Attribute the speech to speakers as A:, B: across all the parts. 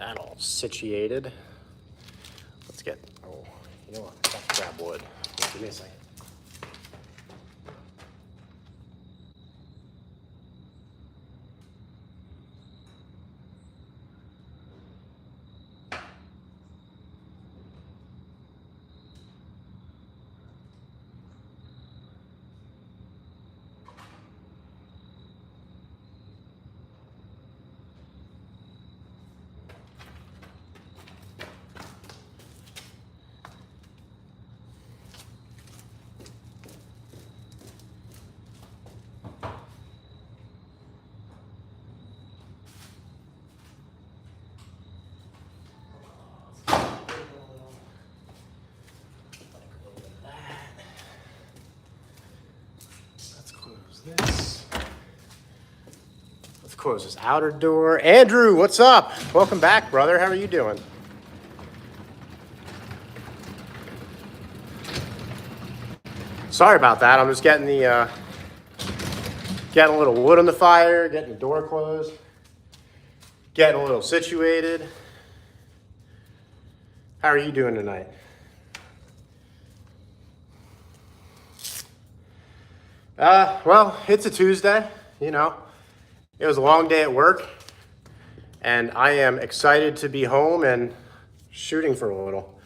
A: that all situated. Let's get, oh, you know what, I have to grab wood. Give me a second. This. Let's close this outer door. Andrew, what's up? Welcome back, brother. How are you doing? Sorry about that. I'm just getting the getting a little wood on the fire, getting the door closed, getting a little situated. How are you doing tonight? Well, it's a Tuesday, you know. It was a long day at work, and I am excited to be home and shooting for a little.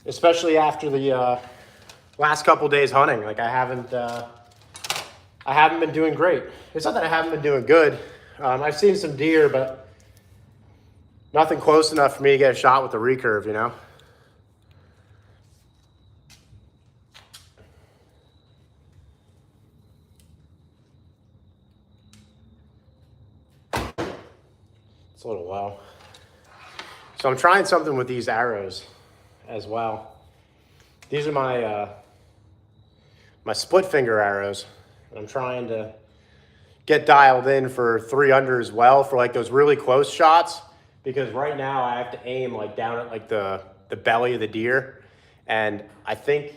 A: Especially after the last couple days hunting. Like I haven't been doing great. It's not that I haven't been doing good. I've seen some deer, but nothing close enough for me to get a shot with the recurve, you know. It's a little low. So I'm trying something with these arrows as well. These are my my split finger arrows. I'm trying to get dialed in for 3-under as well for like those really close shots, because right now I have to aim like down at like the belly of the deer. And I think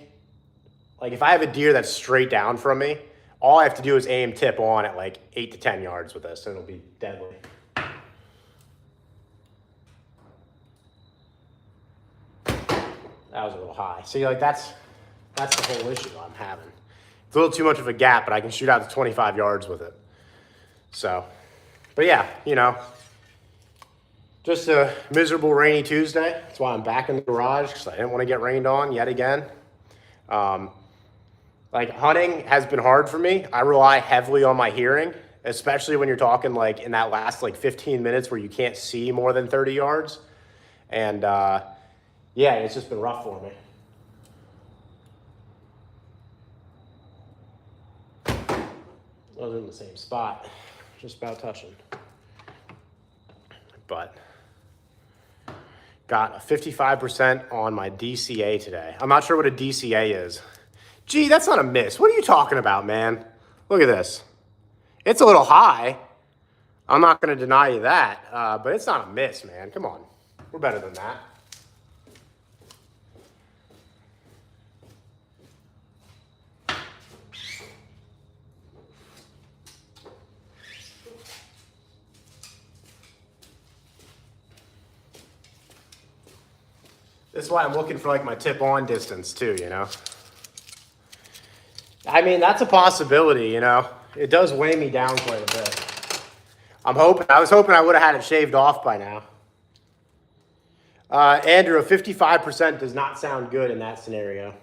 A: like if I have a deer that's straight down from me, all I have to do is aim tip on at like 8 to 10 yards with this and it'll be deadly. That was a little high. See, like that's the whole issue I'm having. It's a little too much of a gap, but I can shoot out to 25 yards with it. So, but yeah, you know, just a miserable rainy Tuesday. That's why I'm back in the garage, because I didn't want to get rained on yet again. Like hunting has been hard for me. I rely heavily on my hearing, especially when you're talking like in that last like 15 minutes where you can't see more than 30 yards. And yeah, it's just been rough for me. I was in the same spot, just about touching. But got a 55% on my DCA today. I'm not sure what a DCA is. Gee, that's not a miss. What are you talking about, man? Look at this. It's a little high. I'm not going to deny you that, but it's not a miss, man. Come on. We're better than that. That's why I'm looking for like my tip on distance too, you know? I mean, that's a possibility, you know? It does weigh me down quite a bit. I was hoping I would have had it shaved off by now. Andrew, 55% does not sound good in that scenario.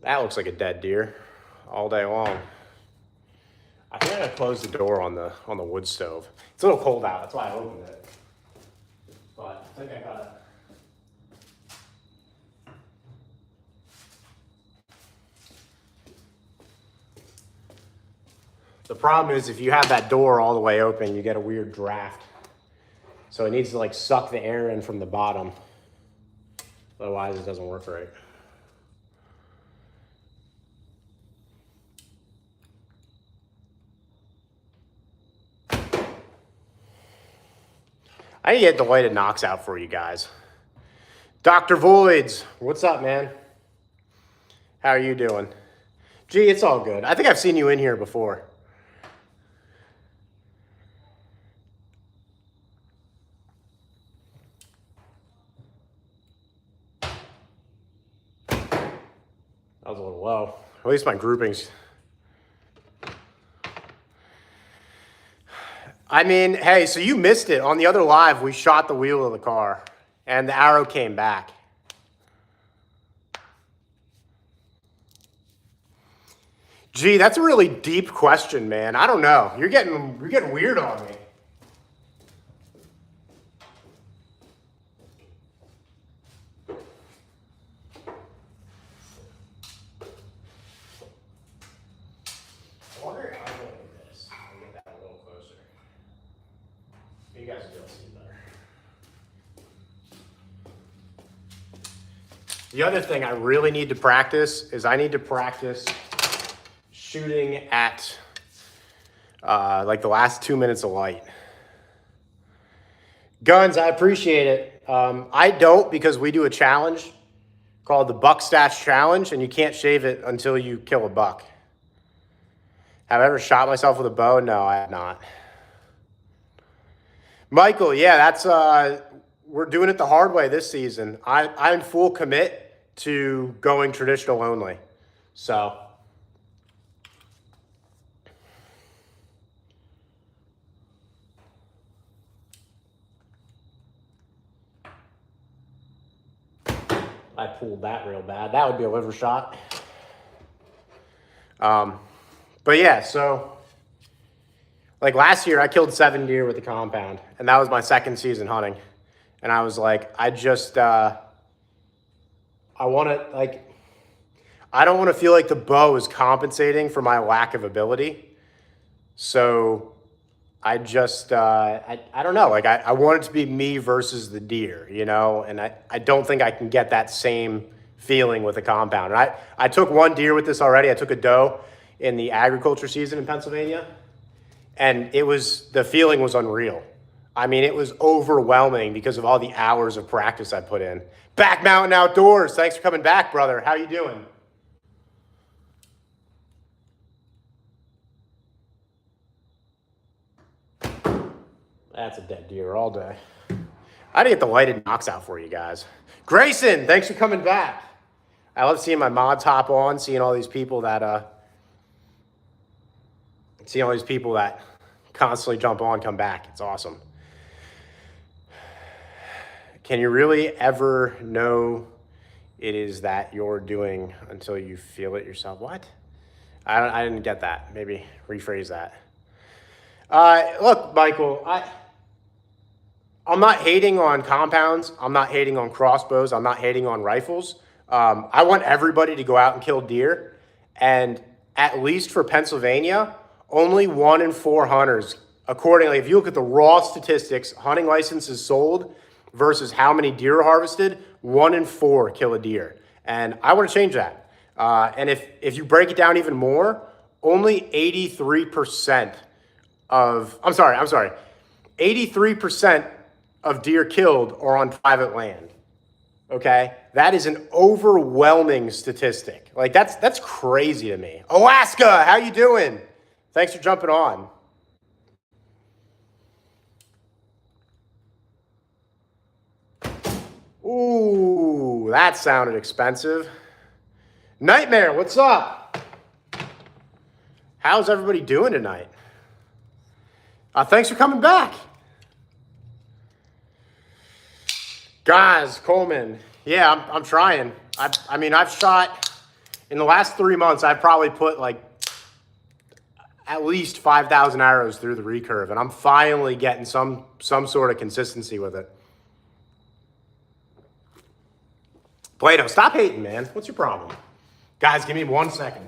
A: That looks like a dead deer all day long. I think I gotta close the door on the wood stove. It's a little cold out, that's why I opened it. But I think I got it. The problem is if you have that door all the way open, you get a weird draft. So it needs to like suck the air in from the bottom. Otherwise it doesn't work right. I need to get the lighted knocks out for you guys. Dr. Voids, what's up, man? How are you doing? Gee, it's all good. I think I've seen you in here before. That was a little low. At least my groupings. I mean, hey, so you missed it. On the other live, we shot the wheel of the car, and the arrow came back. Gee, that's a really deep question, man. I don't know. You're getting weird on me. I wonder how I'm going to do this. I'll get that a little closer. You guys will be able to see better. The other thing I really need to practice is I need to practice shooting at like the last 2 minutes of light. Guns, I appreciate it. I don't, because we do a challenge called the Buck Stash Challenge, and you can't shave it until you kill a buck. Have I ever shot myself with a bow? No, I have not. Michael, yeah, that's we're doing it the hard way this season. I'm full commit to going traditional only. So I pulled that real bad. That would be a liver shot. But yeah, so like last year I killed 7 deer with the compound, and that was my second season hunting. And I was like, I want to, like, I don't want to feel like the bow is compensating for my lack of ability. So I just, I don't know, like I want it to be me versus the deer, you know, and I don't think I can get that same feeling with a compound. And I took 1 deer with this already. I took a doe in the agriculture season in Pennsylvania, and the feeling was unreal. I mean, it was overwhelming because of all the hours of practice I put in. Back Mountain Outdoors, thanks for coming back, brother. How you doing? That's a dead deer all day. I didn't get the lighted knocks out for you guys. Grayson, thanks for coming back. I love seeing my mods hop on, seeing all these people that constantly jump on, come back. It's awesome. Can you really ever know it is that you're doing until you feel it yourself? What? I didn't get that. Maybe rephrase that. Look, Michael, I'm not hating on compounds. I'm not hating on crossbows. I'm not hating on rifles. I want everybody to go out and kill deer. And at least for Pennsylvania, only 1 in 4 hunters, accordingly, if you look at the raw statistics, hunting licenses sold versus how many deer are harvested, 1 in 4 kill a deer. And I want to change that. And if you break it down even more, only 83% of 83% of deer killed are on private land. Okay? That is an overwhelming statistic. Like that's crazy to me. Alaska, how you doing? Thanks for jumping on. Ooh, that sounded expensive. Nightmare, what's up? How's everybody doing tonight? Thanks for coming back. Guys, Coleman, yeah, I'm trying. I mean, I've shot, in the last 3 months, I've probably put like at least 5,000 arrows through the recurve, and I'm finally getting some sort of consistency with it. Plato, stop hating, man. What's your problem? Guys, give me 1 second.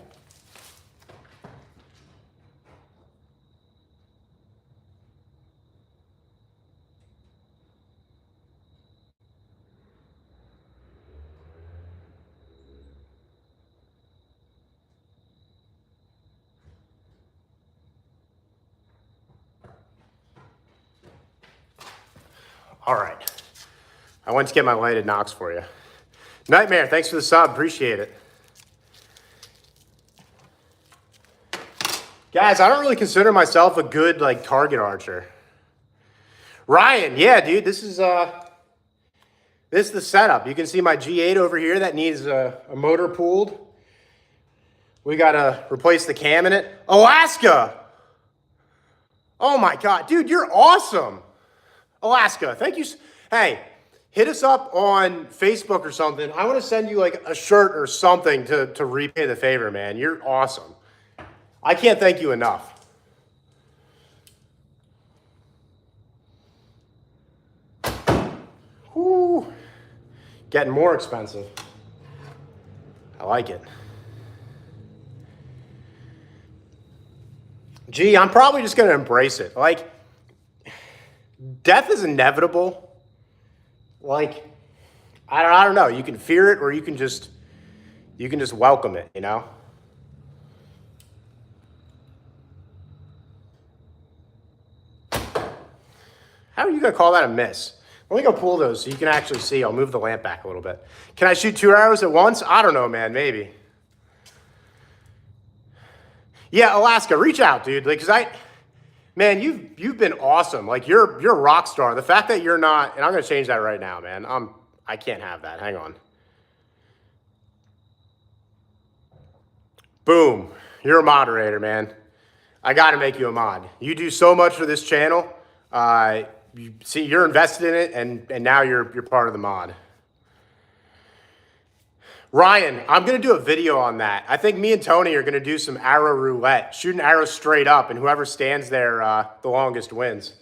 A: All right. I went to get my lighted knocks for you. Nightmare, thanks for the sub. Appreciate it. Guys, I don't really consider myself a good like target archer. Ryan, yeah, dude, this is the setup. You can see my G8 over here that needs a motor pulled. We gotta replace the cam in it. Alaska! Oh my God, dude, you're awesome. Alaska, thank you. Hey, hit us up on Facebook or something. I want to send you like a shirt or something to repay the favor, man. You're awesome. I can't thank you enough. Whew. Getting more expensive. I like it. Gee, I'm probably just going to embrace it. Like, death is inevitable. Like, I don't know. You can fear it or you can just welcome it, you know? How are you going to call that a miss? Let me go pull those so you can actually see. I'll move the lamp back a little bit. Can I shoot 2 arrows at once? I don't know, man. Maybe. Yeah, Alaska, reach out, dude. Like, man, you've been awesome. Like, you're a rock star. The fact that you're not, and I'm gonna change that right now, man. I can't have that. Hang on. Boom. You're a moderator, man. I gotta make you a mod. You do so much for this channel. You see, you're invested in it, and now you're part of the mod. Ryan, I'm going to do a video on that. I think me and Tony are going to do some arrow roulette, shooting arrows straight up, and whoever stands there the longest wins.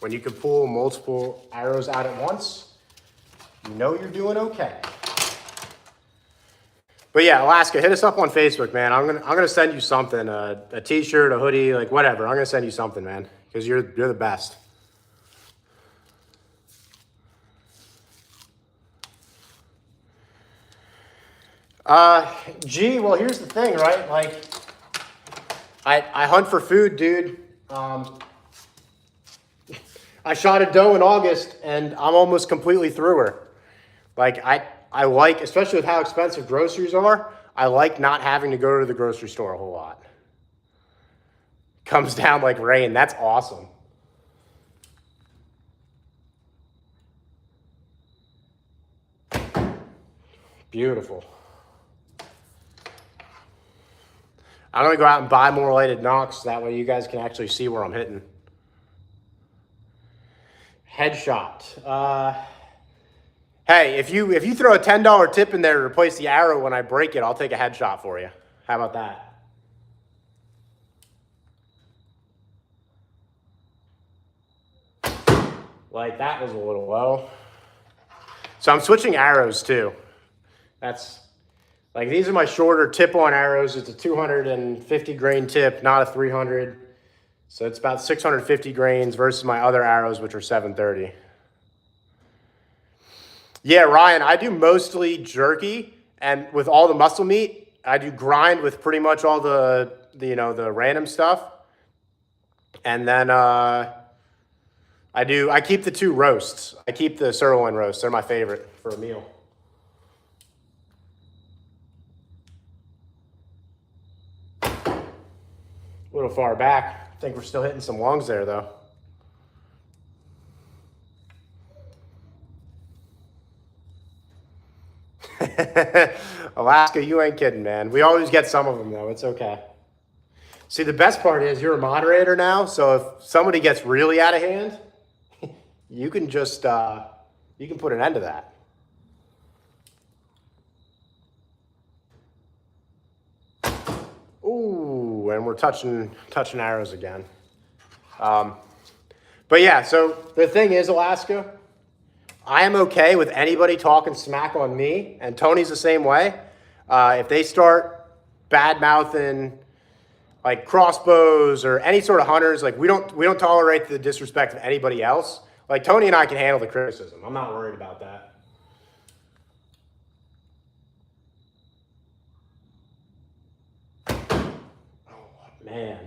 A: When you can pull multiple arrows out at once, you know you're doing okay. But yeah, Alaska, hit us up on Facebook, man. I'm gonna send you something, a t-shirt, a hoodie, like whatever. I'm gonna send you something, man, because you're the best. Gee, well, here's the thing, right? Like, I hunt for food, dude. I shot a doe in August, and I'm almost completely through her. Like, I like, especially with how expensive groceries are, I like not having to go to the grocery store a whole lot. Comes down like rain. That's awesome. Beautiful. I'm going to go out and buy more lighted nocks. That way you guys can actually see where I'm hitting. Headshot. Hey, if you throw a $10 tip in there to replace the arrow when I break it, I'll take a headshot for you. How about that? Like, that was a little low. So I'm switching arrows too. That's, like, these are my shorter tip-on arrows. It's a 250 grain tip, not a 300. So it's about 650 grains versus my other arrows, which are 730. Yeah, Ryan, I do mostly jerky, and with all the muscle meat, I do grind with pretty much all the random stuff. And then I keep the 2 roasts. I keep the sirloin roasts. They're my favorite for a meal. A little far back. I think we're still hitting some lungs there, though. Alaska, you ain't kidding, man. We always get some of them, though. It's okay. See, the best part is you're a moderator now, so if somebody gets really out of hand, you can just you can put an end to that. Ooh, and we're touching arrows again. But yeah, so the thing is, Alaska, I am okay with anybody talking smack on me, and Tony's the same way. If they start bad-mouthing like crossbows or any sort of hunters, like we don't tolerate the disrespect of anybody else. Like Tony and I can handle the criticism. I'm not worried about that. Man.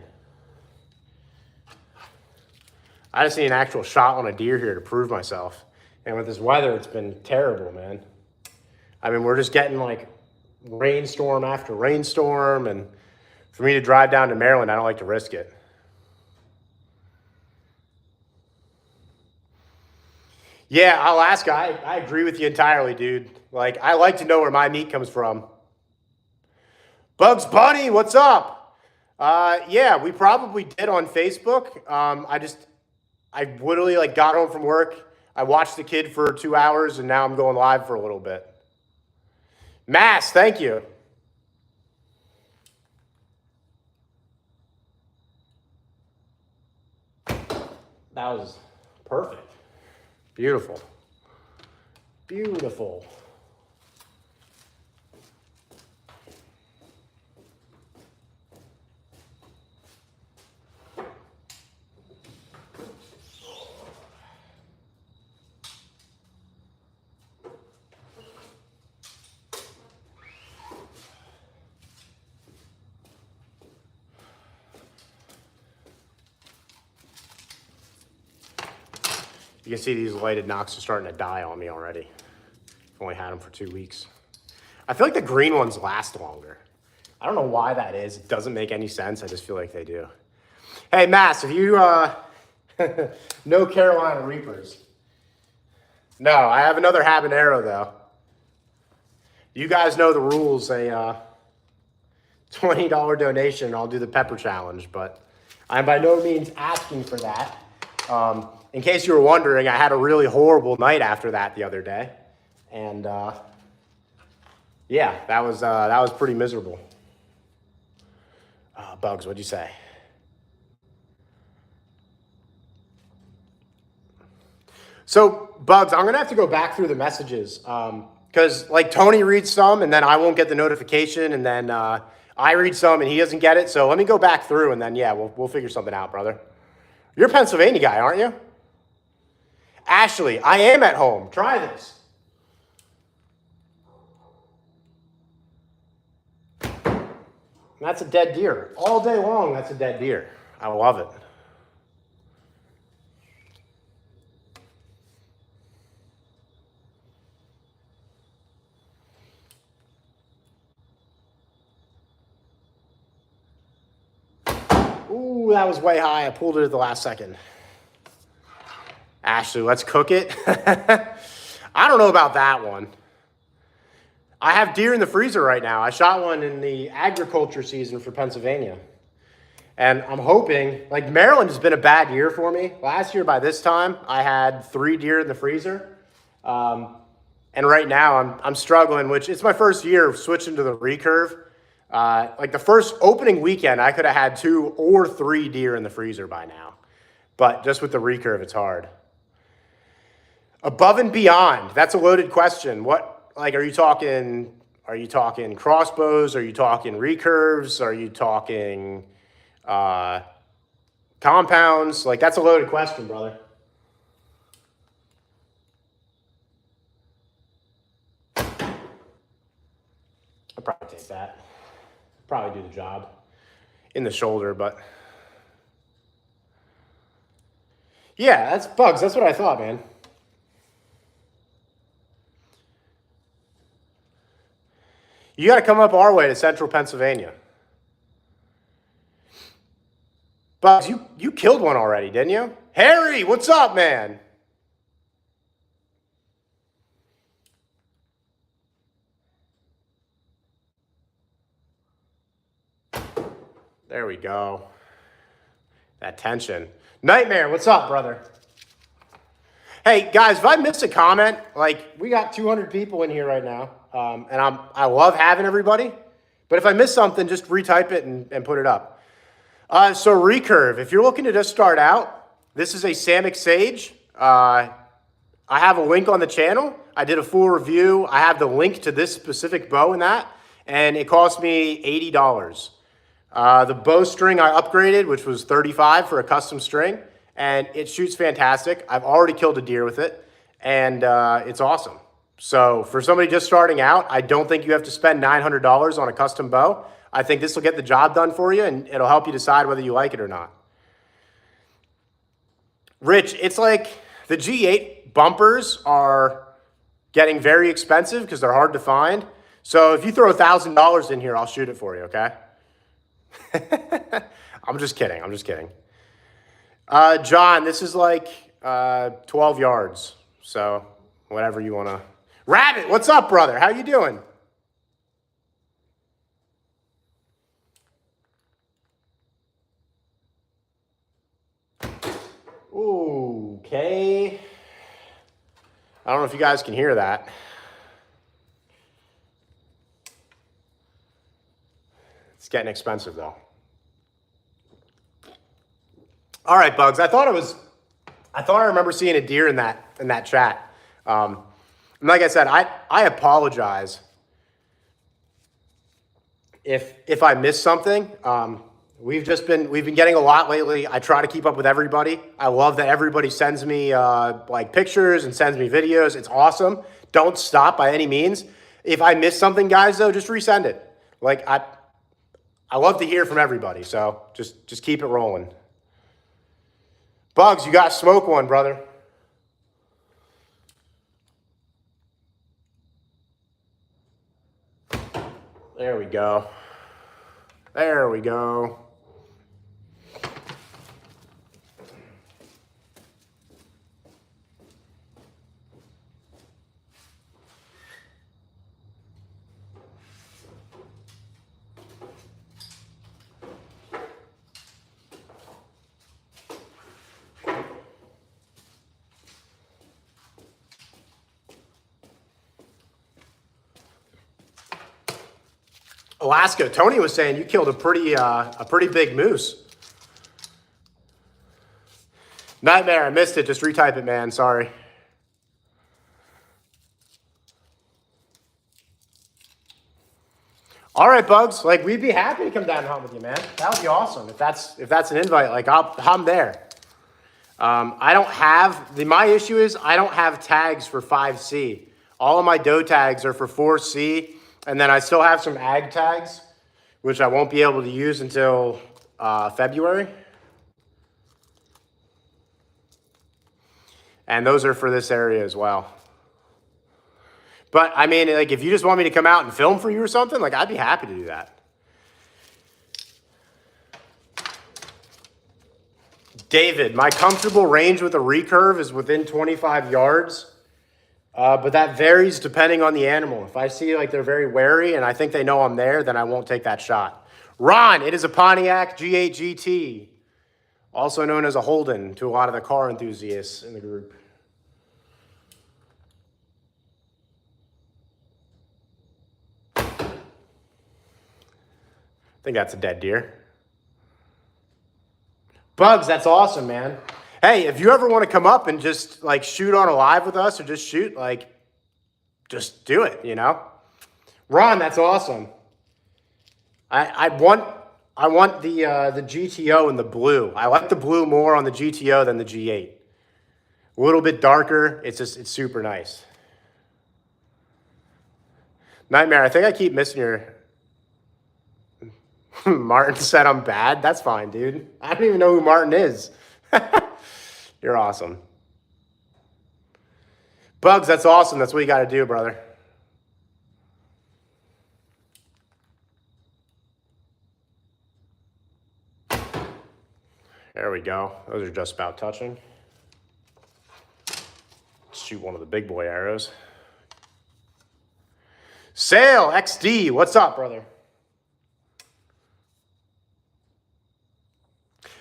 A: I just need an actual shot on a deer here to prove myself. And with this weather, it's been terrible, man. I mean, we're just getting like rainstorm after rainstorm. And for me to drive down to Maryland, I don't like to risk it. Yeah, Alaska, I agree with you entirely, dude. Like, I like to know where my meat comes from. Bugs Bunny, what's up? Yeah, we probably did on Facebook. I literally like got home from work. I watched the kid for 2 hours, and now I'm going live for a little bit. Mass, thank you. That was perfect. Beautiful. Beautiful. You can see these lighted knocks are starting to die on me already. I've only had them for 2 weeks. I feel like the green ones last longer. I don't know why that is. It doesn't make any sense. I just feel like they do. Hey, Mass, if you no Carolina Reapers. No, I have another habanero, though. You guys know the rules. A $20 donation, I'll do the pepper challenge, but I'm by no means asking for that. In case you were wondering, I had a really horrible night after that the other day. And yeah, that was pretty miserable. Bugs, what'd you say? So, Bugs, I'm going to have to go back through the messages because, like, Tony reads some, and then I won't get the notification, and then I read some, and he doesn't get it. So let me go back through, and then, yeah, we'll figure something out, brother. You're a Pennsylvania guy, aren't you? Ashley, I am at home. Try this. That's a dead deer. All day long, that's a dead deer. I love it. Ooh, that was way high. I pulled it at the last second. Ashley, let's cook it. I don't know about that one. I have deer in the freezer right now. I shot one in the agriculture season for Pennsylvania. And I'm hoping, like, Maryland has been a bad year for me. Last year by this time, I had 3 deer in the freezer. And right now I'm struggling, which it's my first year switching to the recurve. Like the first opening weekend, I could have had 2 or 3 deer in the freezer by now. But just with the recurve, it's hard. Above and beyond, that's a loaded question. What, like, are you talking crossbows? Are you talking recurves? Are you talking compounds? Like, that's a loaded question, brother. I'll probably take that. Probably do the job in the shoulder, but yeah, that's Bugs. That's what I thought, man. You got to come up our way to central Pennsylvania. Bugs, you killed one already, didn't you? Harry, what's up, man? There we go. That tension. Nightmare, what's up, brother? Hey, guys, if I missed a comment, like, we got 200 people in here right now. And I love having everybody. But if I miss something, just retype it and put it up. So Recurve, if you're looking to just start out, this is a Samick Sage. I have a link on the channel. I did a full review. I have the link to this specific bow in that. And it cost me $80. The bowstring I upgraded, which was $35 for a custom string. And it shoots fantastic. I've already killed a deer with it. And it's awesome. So for somebody just starting out, I don't think you have to spend $900 on a custom bow. I think this will get the job done for you, and it'll help you decide whether you like it or not. Rich, it's like the G8 bumpers are getting very expensive because they're hard to find. So if you throw $1,000 in here, I'll shoot it for you, okay? I'm just kidding. I'm just kidding. John, this is like 12 yards. So whatever you want to. Rabbit, what's up, brother? How you doing? Ooh, okay. I don't know if you guys can hear that. It's getting expensive though. All right, Bugs. I thought I remember seeing a deer in that chat. And like I said, I apologize if I missed something. We've been getting a lot lately. I try to keep up with everybody. I love that everybody sends me like pictures and sends me videos. It's awesome. Don't stop by any means. If I miss something, guys, though, just resend it. Like I love to hear from everybody. So just keep it rolling. Bugs, you got to smoke one, brother. There we go. There we go. Alaska, Tony was saying you killed a pretty big moose. Nightmare, I missed it. Just retype it, man. Sorry. All right, Bugs. Like, we'd be happy to come down and hunt with you, man. That would be awesome. If that's an invite, like I'm there. I don't have my issue is I don't have tags for 5C. All of my doe tags are for 4C. And then I still have some ag tags, which I won't be able to use until February. And those are for this area as well. But, I mean, like, if you just want me to come out and film for you or something, like, I'd be happy to do that. David, my comfortable range with a recurve is within 25 yards. But that varies depending on the animal. If I see like they're very wary and I think they know I'm there, then I won't take that shot. Ron, it is a Pontiac G8 GT, also known as a Holden to a lot of the car enthusiasts in the group. I think that's a dead deer. Bugs, that's awesome, man. Hey, if you ever want to come up and just like shoot on a live with us or just shoot, like, just do it, you know? Ron, that's awesome. I want the GTO in the blue. I like the blue more on the GTO than the G8. A little bit darker. It's super nice. Nightmare, I think I keep missing your... Martin said I'm bad. That's fine, dude. I don't even know who Martin is. You're awesome. Bugs, that's awesome. That's what you got to do, brother. There we go. Those are just about touching. Let's shoot one of the big boy arrows. Sail XD, what's up, brother?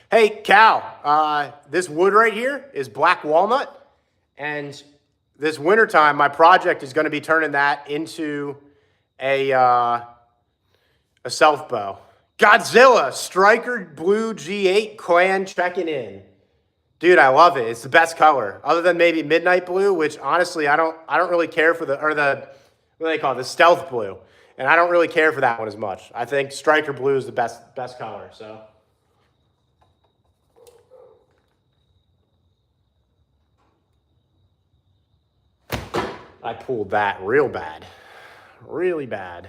A: Hey, Cal, this wood right here is black walnut, and this wintertime, my project is going to be turning that into a self bow. Godzilla, Striker Blue G8 Clan checking in. Dude, I love it. It's the best color, other than maybe Midnight Blue, which honestly I don't really care for the what do they call it, the Stealth Blue, and I don't really care for that one as much. I think Striker Blue is the best color. So. I pulled that real bad. Really bad.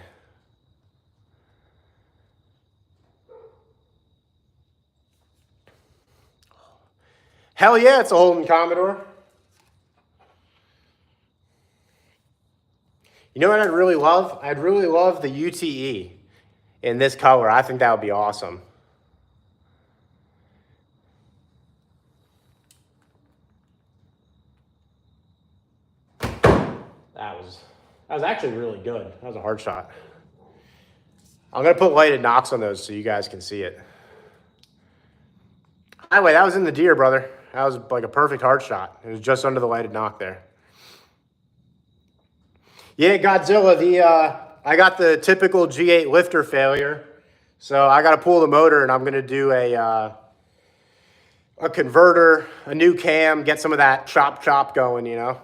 A: Hell yeah, it's a Holden Commodore. You know what I'd really love? I'd really love the UTE in this color. I think that would be awesome. That was actually really good. That was a hard shot. I'm going to put lighted knocks on those so you guys can see it. Highway, that was in the deer, brother. That was like a perfect hard shot. It was just under the lighted knock there. Yeah, Godzilla, I got the typical G8 lifter failure. So I got to pull the motor, and I'm going to do a converter, a new cam, get some of that chop going, you know.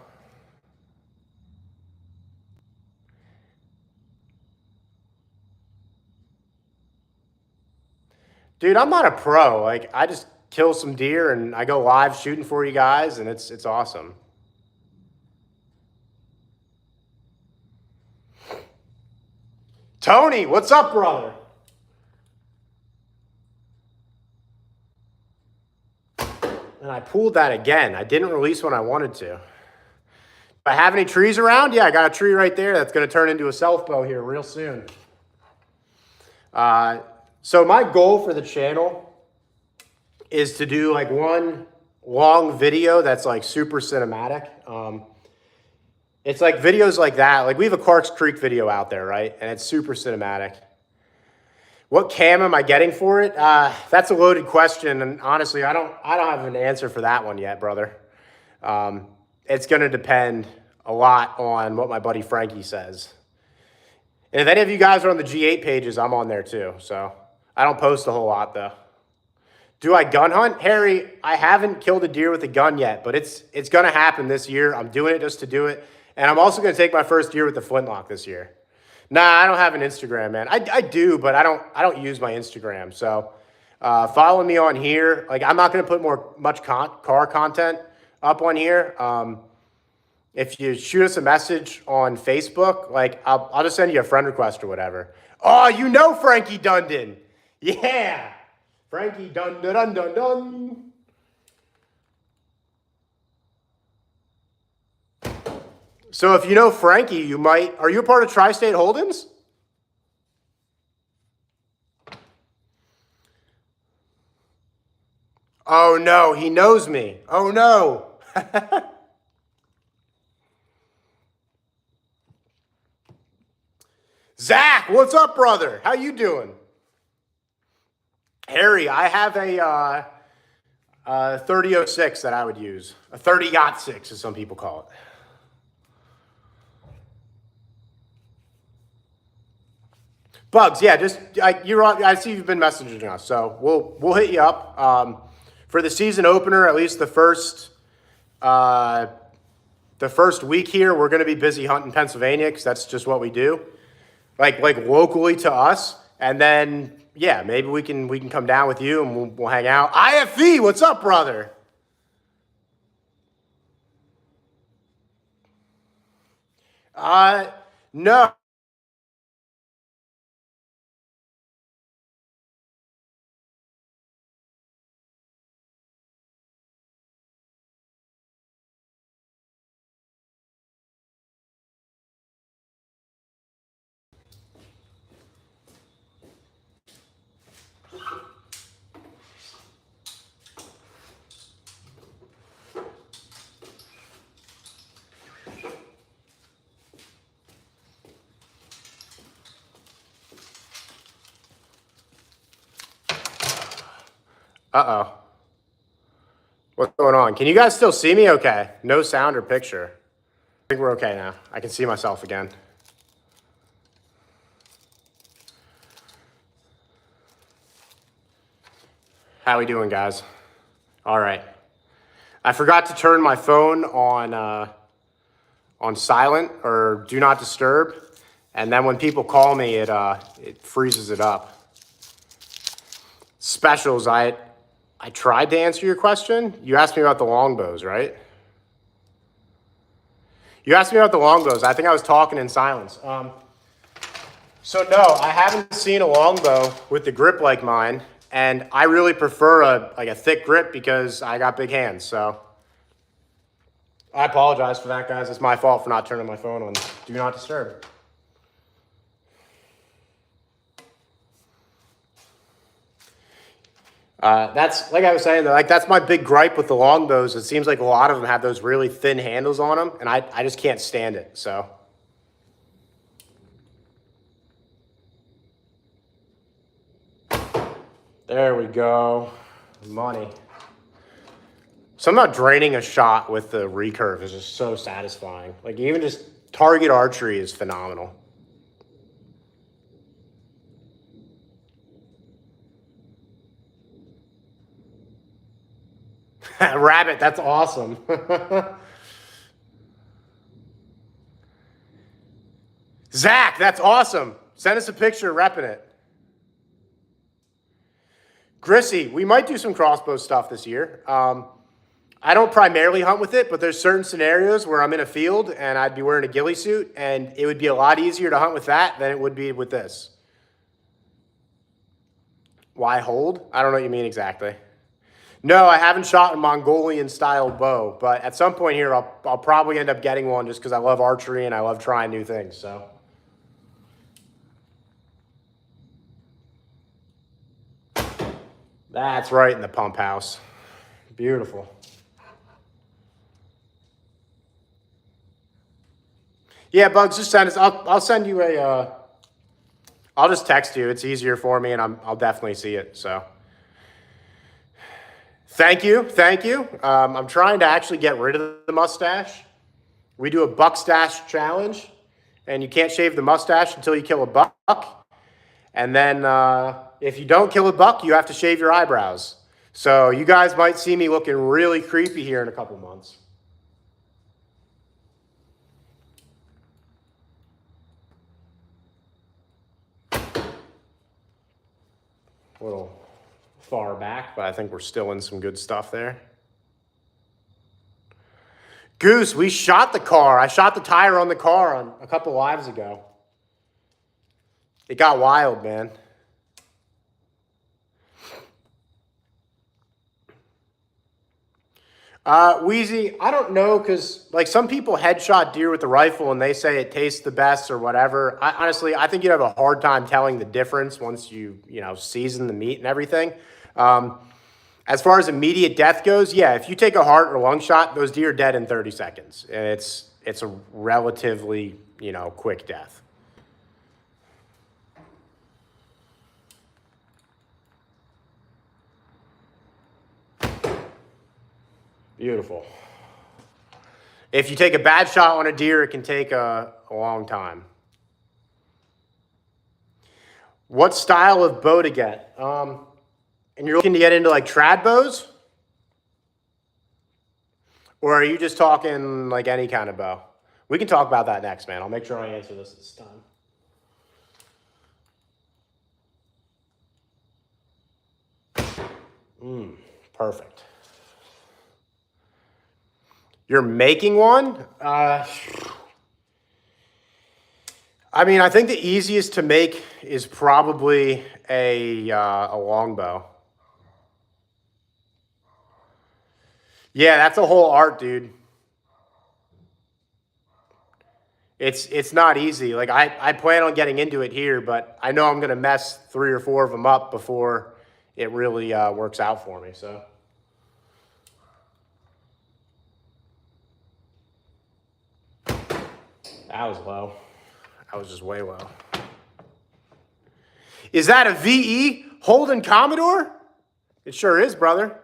A: Dude, I'm not a pro. Like, I just kill some deer and I go live shooting for you guys, and it's awesome. Tony, what's up, brother? And I pulled that again. I didn't release when I wanted to. If I have any trees around, yeah, I got a tree right there that's going to turn into a self bow here real soon. So my goal for the channel is to do like one long video that's like super cinematic. It's like videos like that. Like we have a Clark's Creek video out there, right? And it's super cinematic. What cam am I getting for it? That's a loaded question, and honestly, I don't have an answer for that one yet, brother. It's going to depend a lot on what my buddy Frankie says. And if any of you guys are on the G8 pages, I'm on there too. So I don't post a whole lot though. Do I gun hunt? Harry, I haven't killed a deer with a gun yet, but it's going to happen this year. I'm doing it just to do it. And I'm also going to take my first deer with the flintlock this year. Nah, I don't have an Instagram, man. I do, but I don't use my Instagram. So follow me on here. Like I'm not going to put much car content up on here. If you shoot us a message on Facebook, like I'll just send you a friend request or whatever. Oh, you know Frankie Dundon. Yeah. Frankie Dun Dun Dun Dun Dun. So if you know Frankie, you might. Are you a part of Tri-State Hold'ems? Oh no, he knows me. Oh no. Zach, what's up, brother? How you doing? Harry, I have a 3006 that I would use. A 30-06, as some people call it. Bugs, yeah, I see you've been messaging us, so we'll hit you up. For the season opener, at least the first week here, we're going to be busy hunting Pennsylvania because that's just what we do. Like locally to us, and then yeah, maybe we can come down with you and we'll hang out. IFE, what's up, brother? No. Uh-oh. What's going on? Can you guys still see me okay? No sound or picture. I think we're okay now. I can see myself again. How we doing, guys? All right. I forgot to turn my phone on silent or do not disturb. And then when people call me, it freezes it up. Specials, I tried to answer your question. You asked me about the longbows, right? You asked me about the longbows. I think I was talking in silence. So no, I haven't seen a longbow with the grip like mine. and I really prefer a thick grip because I got big hands. So I apologize for that, guys. It's my fault for not turning my phone on Do Not Disturb. That's like I was saying, like that's my big gripe with the longbows. It seems like a lot of them have those really thin handles on them, and I just can't stand it. So there we go. Money. Something about draining a shot with the recurve is just so satisfying. Like even just target archery is phenomenal. Rabbit, that's awesome. Zach, that's awesome. Send us a picture repping it. Grissy, we might do some crossbow stuff this year. I don't primarily hunt with it, but there's certain scenarios where I'm in a field and I'd be wearing a ghillie suit, and it would be a lot easier to hunt with that than it would be with this. Why hold? I don't know what you mean exactly. No, I haven't shot a Mongolian-style bow, but at some point here, I'll probably end up getting one just because I love archery and I love trying new things. So, that's right in the pump house. Beautiful. Yeah, Bugs, just send us. I'll send you a. I'll just text you. It's easier for me, and I'll definitely see it. So. Thank you. I'm trying to actually get rid of the mustache. We do a buck stash challenge, and you can't shave the mustache until you kill a buck. And then if you don't kill a buck, you have to shave your eyebrows. So you guys might see me looking really creepy here in a couple months. A little far back, but I think we're still in some good stuff there. Goose, we shot the car. I shot the tire on the car on a couple lives ago. It got wild, man. Wheezy, I don't know, because like some people headshot deer with the rifle and they say it tastes the best or whatever. Honestly, I think you'd have a hard time telling the difference once you season the meat and everything. As far as immediate death goes, yeah, if you take a heart or lung shot, those deer are dead in 30 seconds. And it's a relatively, quick death. Beautiful. If you take a bad shot on a deer, it can take a long time. What style of bow to get? And you're looking to get into like trad bows? Or are you just talking like any kind of bow? We can talk about that next, man. I'll make sure I answer this time. Perfect. You're making one? I mean, I think the easiest to make is probably a longbow. Yeah, that's a whole art, dude. It's not easy. Like I plan on getting into it here, but I know I'm gonna mess 3 or 4 of them up before it really works out for me. So. That was low. That was just way low. Is that a VE Holden Commodore? It sure is, brother.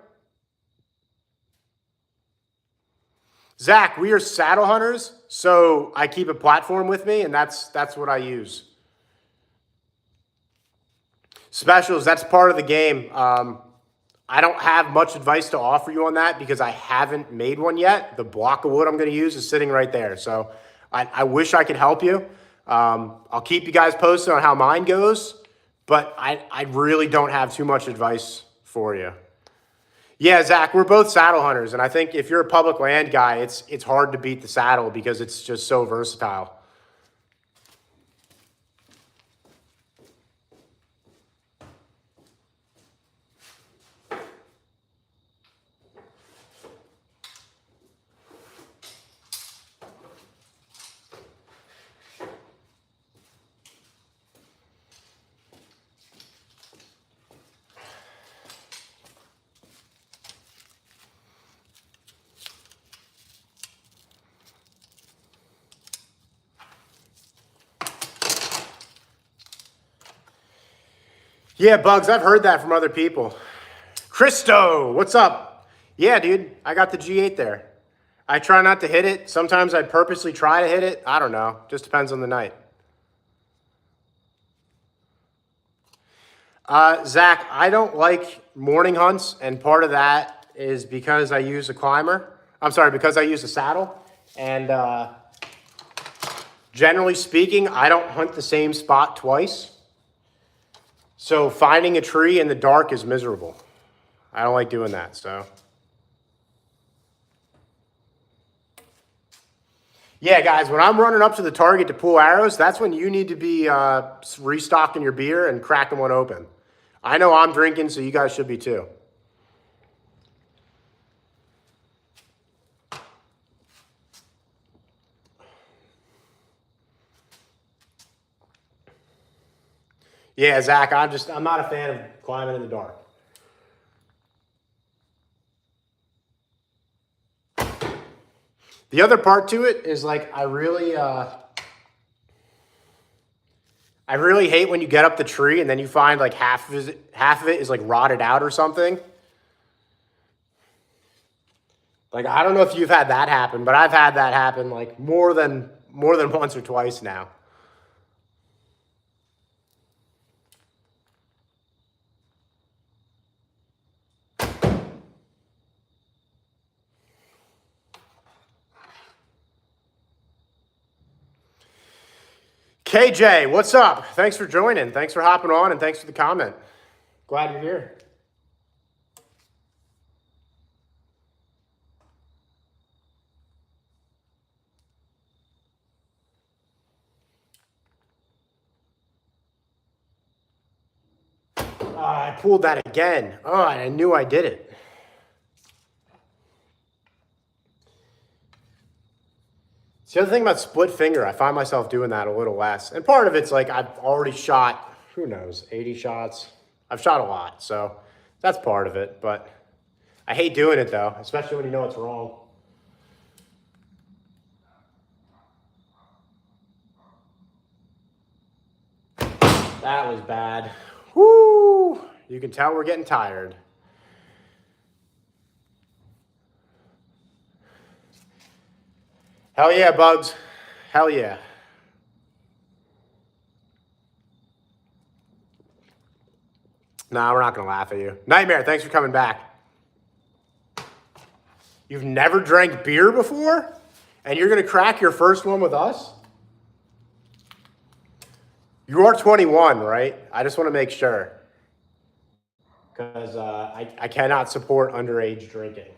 A: Zach, we are saddle hunters, so I keep a platform with me, and that's what I use. Specials, that's part of the game. I don't have much advice to offer you on that because I haven't made one yet. The block of wood I'm going to use is sitting right there, so I wish I could help you. I'll keep you guys posted on how mine goes, but I really don't have too much advice for you. Yeah, Zach, we're both saddle hunters, and I think if you're a public land guy, it's hard to beat the saddle because it's just so versatile. Yeah, Bugs, I've heard that from other people. Christo, what's up? Yeah, dude, I got the G8 there. I try not to hit it. Sometimes I purposely try to hit it. I don't know. Just depends on the night. Zach, I don't like morning hunts, and part of that is because I use a climber. I'm sorry, because I use a saddle. And generally speaking, I don't hunt the same spot twice. So finding a tree in the dark is miserable. I don't like doing that, so. Yeah, guys, when I'm running up to the target to pull arrows, that's when you need to be restocking your beer and cracking one open. I know I'm drinking, so you guys should be too. Yeah, Zach, I'm not a fan of climbing in the dark. The other part to it is like I really hate when you get up the tree and then you find like half of it is like rotted out or something. Like I don't know if you've had that happen, but I've had that happen like more than once or twice now. KJ, what's up? Thanks for joining. Thanks for hopping on, and thanks for the comment. Glad you're here. I pulled that again. Oh, I knew I did it. It's the other thing about split finger. I find myself doing that a little less. And part of it's like I've already shot, who knows, 80 shots. I've shot a lot, so that's part of it. But I hate doing it, though, especially when you know it's wrong. That was bad. Woo! You can tell we're getting tired. Hell yeah, Bugs. Hell yeah. Nah, we're not going to laugh at you. Nightmare, thanks for coming back. You've never drank beer before? And you're going to crack your first one with us? You are 21, right? I just want to make sure. Because I cannot support underage drinking.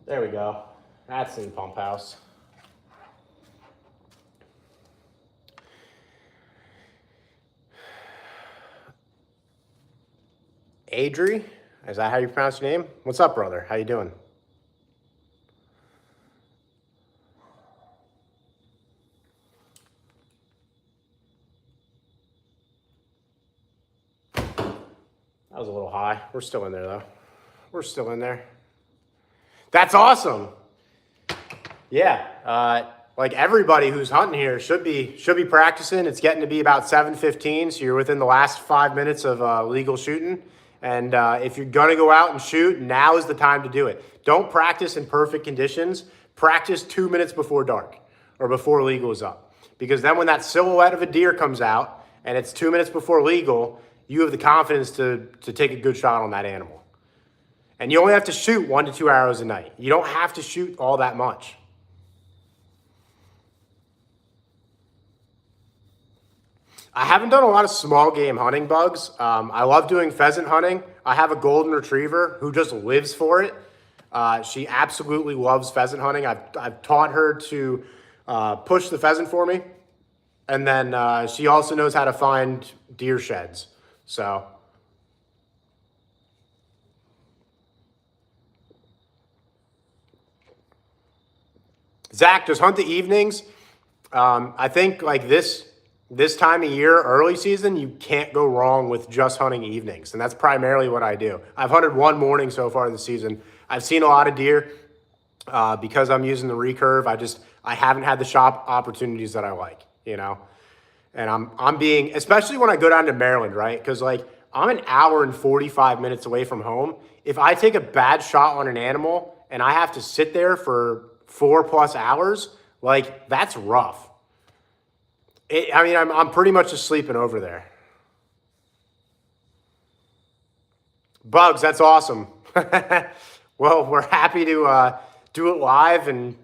A: There we go. That's in Pump House. Adri, is that how you pronounce your name? What's up, brother? How you doing? That was a little high. We're still in there, though. We're still in there. That's awesome. Yeah, like everybody who's hunting here should be practicing. It's getting to be about 7:15, so you're within the last 5 minutes of legal shooting. And if you're gonna go out and shoot, now is the time to do it. Don't practice in perfect conditions. Practice 2 minutes before dark or before legal is up, because then when that silhouette of a deer comes out and it's 2 minutes before legal, you have the confidence to take a good shot on that animal. And you only have to shoot 1 to 2 arrows a night. You don't have to shoot all that much. I haven't done a lot of small game hunting, Bugs. I love doing pheasant hunting. I have a golden retriever who just lives for it. She absolutely loves pheasant hunting. I've taught her to push the pheasant for me. And then she also knows how to find deer sheds. So Zach, just hunt the evenings. I think like this time of year, early season, you can't go wrong with just hunting evenings. And that's primarily what I do. I've hunted one morning so far this season. I've seen a lot of deer. because I'm using the Recurve. I haven't had the shop opportunities that I like, you know. And I'm being, especially when I go down to Maryland, right? Because like I'm an hour and 45 minutes away from home. If I take a bad shot on an animal and I have to sit there for 4+ hours, like that's rough. I'm pretty much just sleeping over there. Bugs, that's awesome. Well, we're happy to do it live and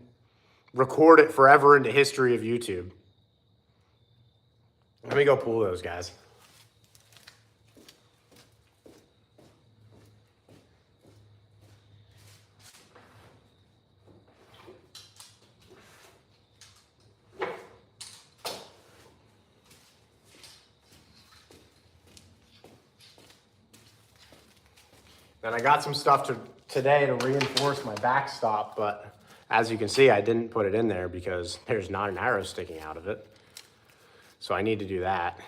A: record it forever into history of YouTube. Let me go pull those guys. And I got some stuff today to reinforce my backstop, but as you can see, I didn't put it in there because there's not an arrow sticking out of it. So I need to do that.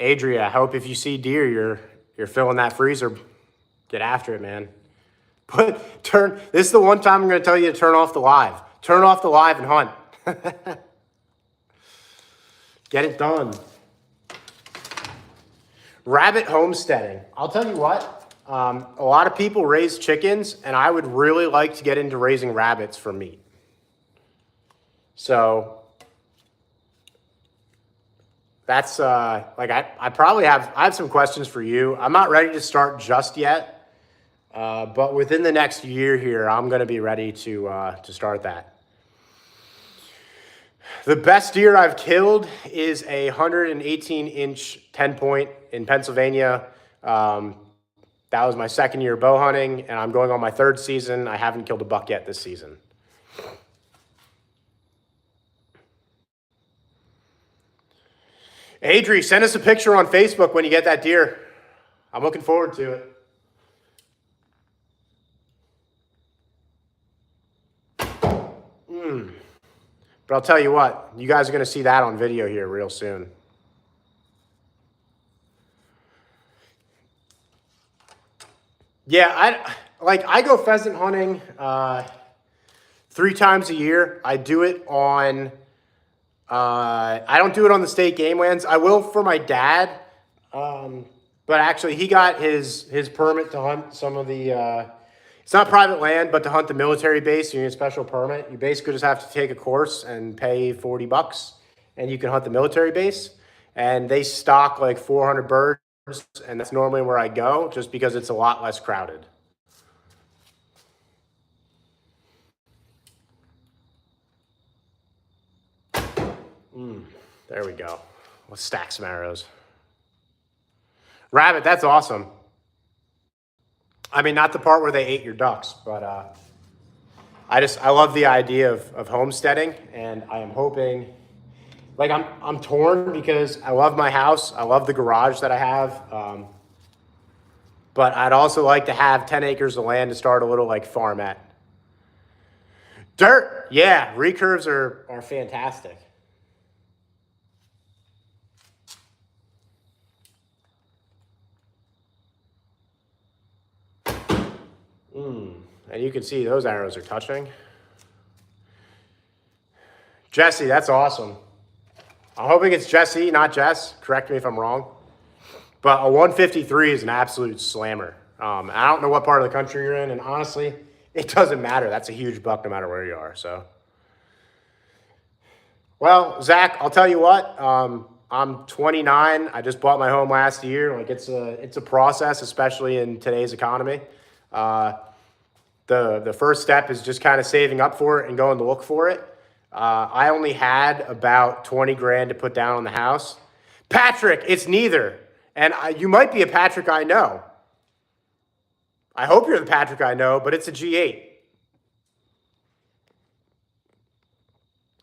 A: Adria, I hope if you see deer, you're filling that freezer. Get after it, man. But this is the one time I'm going to tell you to turn off the live. Turn off the live and hunt. Get it done. Rabbit homesteading. I'll tell you what, a lot of people raise chickens, and I would really like to get into raising rabbits for meat. So that's like I probably have some questions for you. I'm not ready to start just yet, but within the next year here, I'm going to be ready to start that. The best deer I've killed is a 118-inch 10-point in Pennsylvania. That was my second year bow hunting, and I'm going on my third season. I haven't killed a buck yet this season. Adri, send us a picture on Facebook when you get that deer. I'm looking forward to it. But I'll tell you what, you guys are going to see that on video here real soon. Yeah, I go pheasant hunting 3 times a year. I do it on, I don't do it on the state game lands. I will for my dad, but actually he got his permit to hunt some of the, it's not private land, but to hunt the military base, you need a special permit. You basically just have to take a course and pay $40, and you can hunt the military base. And they stock like 400 birds, and that's normally where I go, just because it's a lot less crowded. There we go. Let's stack some arrows. Rabbit, that's awesome. I mean, not the part where they ate your ducks, but I love the idea of homesteading, and I am hoping, like I'm torn because I love my house, I love the garage that I have, but I'd also like to have 10 acres of land to start a little like farmette. Dirt, yeah, recurves are fantastic. And you can see those arrows are touching. Jesse, that's awesome. I'm hoping it's Jesse, not Jess. Correct me if I'm wrong. But a 153 is an absolute slammer. I don't know what part of the country you're in, and honestly, it doesn't matter. That's a huge buck no matter where you are. So, well, Zach, I'll tell you what. I'm 29. I just bought my home last year. Like it's a process, especially in today's economy. The first step is just kind of saving up for it and going to look for it. I only had about 20 grand to put down on the house. Patrick, it's neither. And you might be a Patrick I know. I hope you're the Patrick I know, but it's a G8.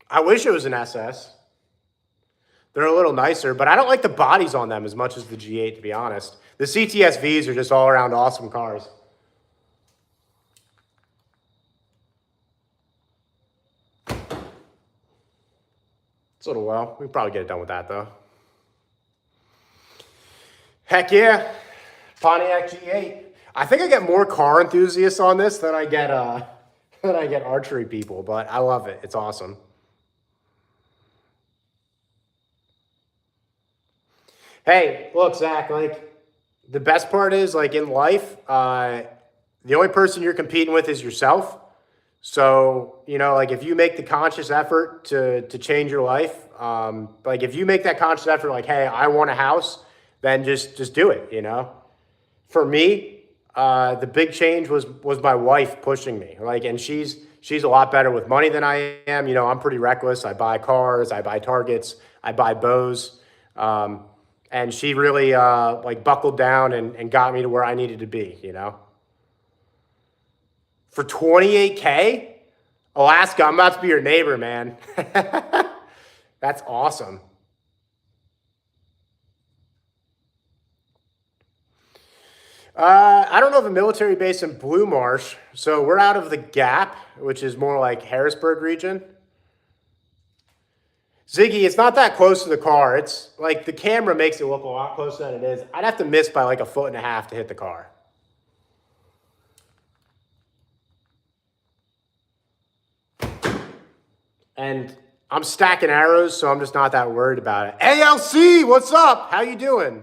A: I wish it was an SS. They're a little nicer, but I don't like the bodies on them as much as the G8, to be honest. The CTSVs are just all around awesome cars. It's a little well. We can probably get it done with that, though. Heck yeah. Pontiac G8. I think I get more car enthusiasts on this than I get archery people, but I love it. It's awesome. Hey, look, Zach, like the best part is like in life, the only person you're competing with is yourself. So, you know, like if you make the conscious effort to change your life, like if you make that conscious effort, like, hey, I want a house, then just do it, you know? For me, the big change was my wife pushing me. Like, and she's a lot better with money than I am. You know, I'm pretty reckless. I buy cars, I buy targets, I buy bows. And she really like buckled down and got me to where I needed to be, you know? For 28K, Alaska, I'm about to be your neighbor, man. That's awesome. I don't know of a military base in Blue Marsh. So we're out of the Gap, which is more like Harrisburg region. Ziggy, it's not that close to the car. It's like the camera makes it look a lot closer than it is. I'd have to miss by like 1.5 feet to hit the car. And I'm stacking arrows, so I'm just not that worried about it. ALC, what's up? How you doing?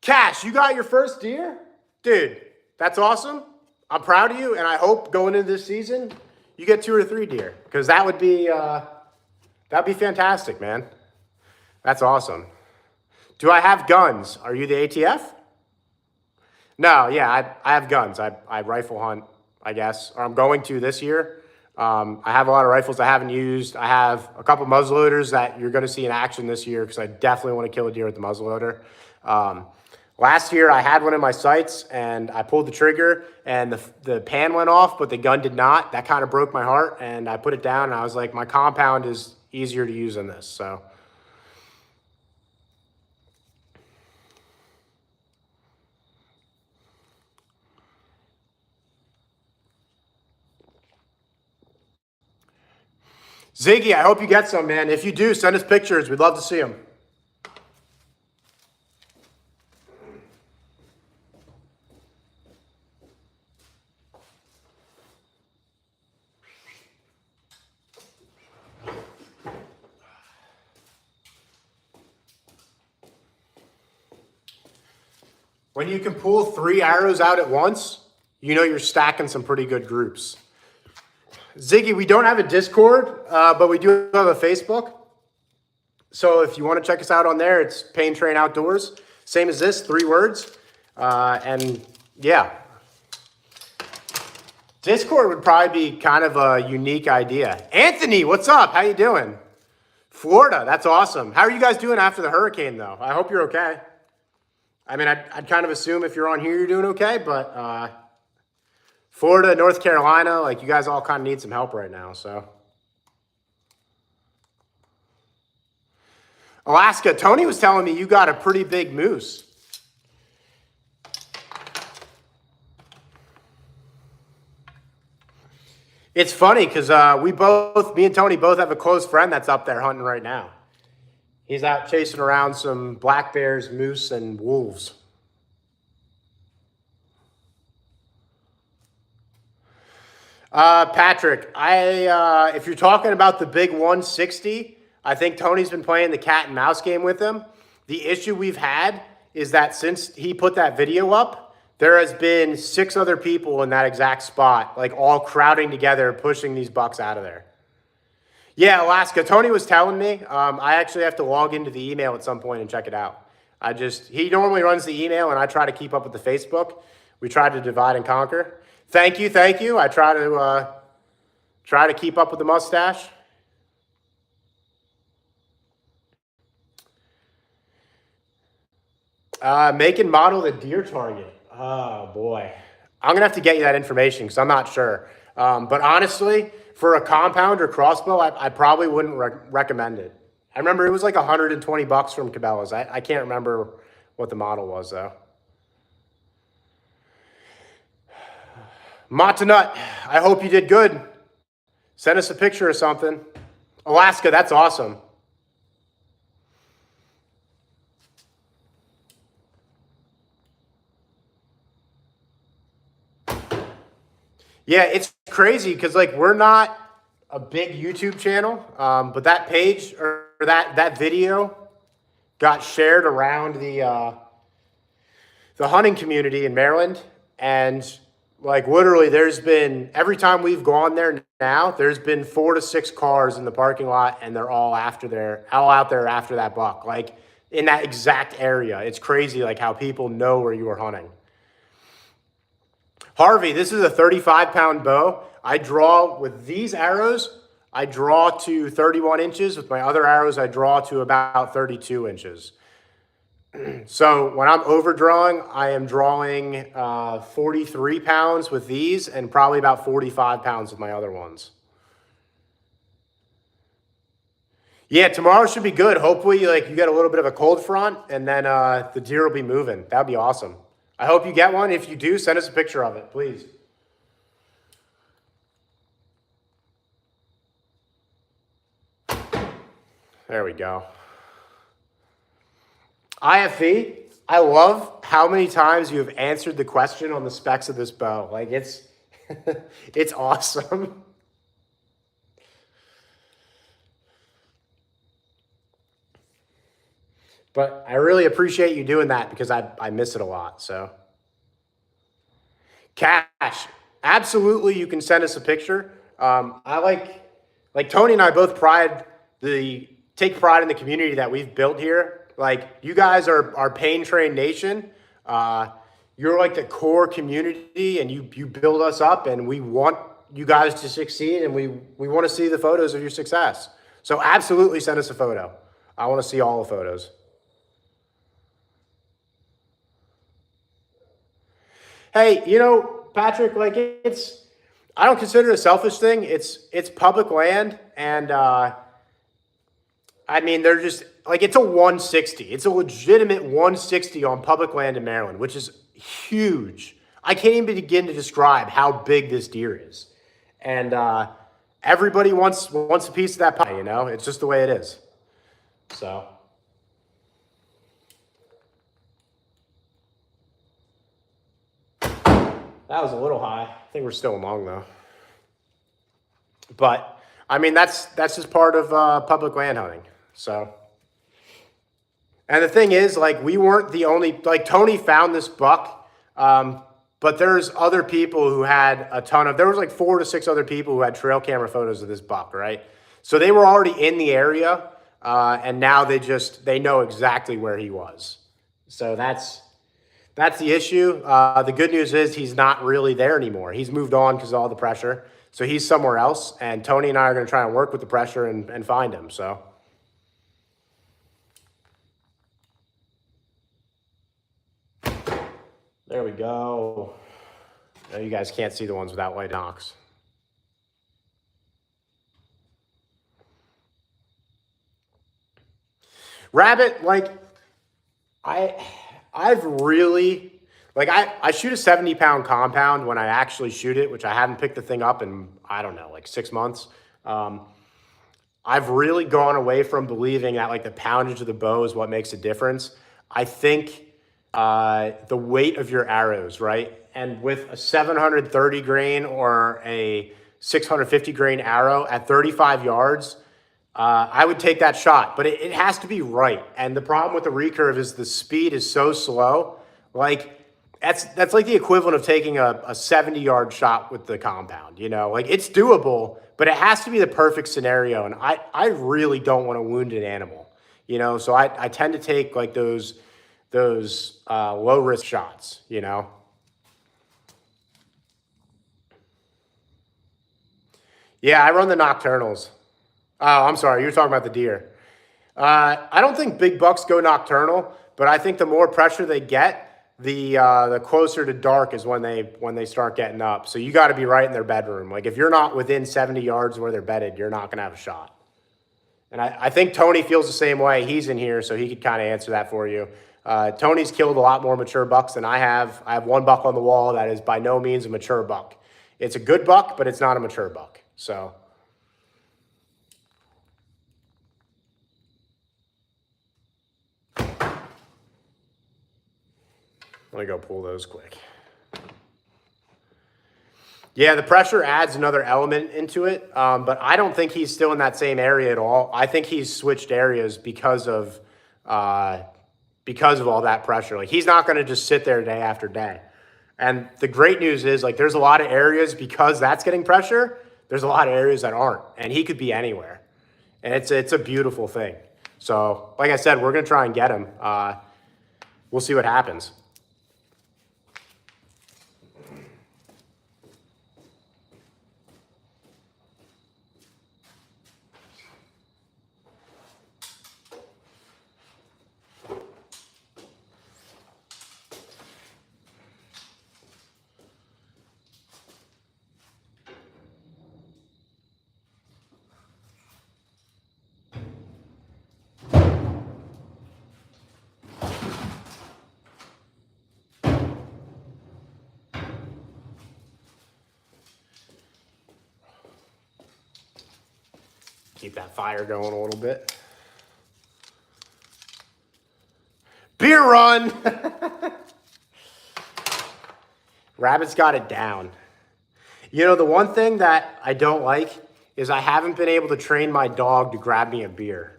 A: Cash, you got your first deer? Dude, that's awesome. I'm proud of you, and I hope going into this season, you get 2 or 3 deer, because that'd be fantastic, man. That's awesome. Do I have guns? Are you the ATF? No, yeah, I have guns. I rifle hunt, I guess, or I'm going to this year. I have a lot of rifles I haven't used. I have a couple muzzleloaders that you're going to see in action this year because I definitely want to kill a deer with the muzzleloader. Last year, I had one in my sights, and I pulled the trigger, and the pan went off, but the gun did not. That kind of broke my heart, and I put it down, and I was like, my compound is easier to use than this, so. Ziggy, I hope you get some, man. If you do, send us pictures. We'd love to see them. When you can pull 3 arrows out at once, you know you're stacking some pretty good groups. Ziggy, we don't have a Discord, but we do have a Facebook. So if you want to check us out on there, it's Pain Train Outdoors. Same as this, 3 words. And yeah. Discord would probably be kind of a unique idea. Anthony, what's up? How you doing? Florida, that's awesome. How are you guys doing after the hurricane, though? I hope you're okay. I mean, I'd kind of assume if you're on here, you're doing okay, but Florida, North Carolina, like you guys all kind of need some help right now, so. Alaska, Tony was telling me you got a pretty big moose. It's funny because me and Tony both have a close friend that's up there hunting right now. He's out chasing around some black bears, moose, and wolves. Patrick, if you're talking about the big 160, I think Tony's been playing the cat and mouse game with him. The issue we've had is that since he put that video up, there has been 6 other people in that exact spot, like all crowding together, pushing these bucks out of there. Yeah, Alaska. Tony was telling me. I actually have to log into the email at some point and check it out. He normally runs the email, and I try to keep up with the Facebook. We try to divide and conquer. Thank you. I try to keep up with the mustache. Make and model the deer target. Oh boy, I'm gonna have to get you that information because I'm not sure. But honestly, for a compound or crossbow, I probably wouldn't recommend it. I remember it was like $120 from Cabela's. I can't remember what the model was though. Matanut, I hope you did good. Send us a picture or something. Alaska, that's awesome. Yeah, it's crazy because like we're not a big YouTube channel, but that page or that video got shared around the hunting community in Maryland, and like literally, there's been every time we've gone there now, there's been 4 to 6 cars in the parking lot, and they're all out there after that buck, like in that exact area. It's crazy, like how people know where you are hunting. Harvey, this is a 35-pound bow. I draw with these arrows. I draw to 31 inches. With my other arrows, I draw to about 32 inches. So when I'm overdrawing, I am drawing 43 pounds with these and probably about 45 pounds with my other ones. Yeah, tomorrow should be good. Hopefully, like you get a little bit of a cold front, and then the deer will be moving. That'd be awesome. I hope you get one. If you do, send us a picture of it, please. There we go. IFE, I love how many times you have answered the question on the specs of this bow. Like it's it's awesome. But I really appreciate you doing that because I miss it a lot. So Cash, absolutely you can send us a picture. I like Tony and I both take pride in the community that we've built here. Like you guys are our Pain Train Nation. You're like the core community, and you build us up, and we want you guys to succeed, and we want to see the photos of your success. So absolutely send us a photo. I want to see all the photos. Hey, Patrick, like I don't consider it a selfish thing. It's public land, and I mean they're just like it's a 160. It's a legitimate 160 on public land in Maryland, which is huge. I can't even begin to describe how big this deer is, and everybody wants a piece of that pie. It's just the way it is. So. That was a little high. I think we're still long though. But I mean, that's just part of public land hunting. So, and the thing is, like, we weren't the only. Like, Tony found this buck, but there's other people who had a ton of. There was like 4 to 6 other people who had trail camera photos of this buck, right? So they were already in the area, and now they know exactly where he was. So that's the issue. The good news is he's not really there anymore. He's moved on because of all the pressure. So he's somewhere else, and Tony and I are going to try and work with the pressure and find him. So. There we go. Now you guys can't see the ones without white knocks. Rabbit, like, I've really, like, I shoot a 70-pound compound when I actually shoot it, which I haven't picked the thing up in, I don't know, like 6 months. I've really gone away from believing that, like, the poundage of the bow is what makes a difference. I think the weight of your arrows, right? And with a 730 grain or a 650 grain arrow at 35 yards, I would take that shot, but it has to be right. And the problem with the recurve is the speed is so slow. Like that's like the equivalent of taking a 70-yard shot with the compound, like it's doable, but it has to be the perfect scenario. And I really don't want to wound an animal, so I tend to take like those low risk shots, Yeah, I run the nocturnals. Oh, I'm sorry. You're talking about the deer. I don't think big bucks go nocturnal, but I think the more pressure they get, the closer to dark is when they start getting up. So you got to be right in their bedroom. Like if you're not within 70 yards where they're bedded, you're not going to have a shot. And I think Tony feels the same way. He's in here, so he could kind of answer that for you. Tony's killed a lot more mature bucks than I have. I have one buck on the wall that is by no means a mature buck. It's a good buck, but it's not a mature buck. So. Let me go pull those quick. Yeah, the pressure adds another element into it, but I don't think he's still in that same area at all. I think he's switched areas because of all that pressure. Like, he's not going to just sit there day after day. And the great news is, like, there's a lot of areas, because that's getting pressure, there's a lot of areas that aren't, and he could be anywhere. And it's a beautiful thing. So, like I said, we're going to try and get him. We'll see what happens. Keep that fire going a little bit. Beer run! Rabbit's got it down. You know, the one thing that I don't like is I haven't been able to train my dog to grab me a beer.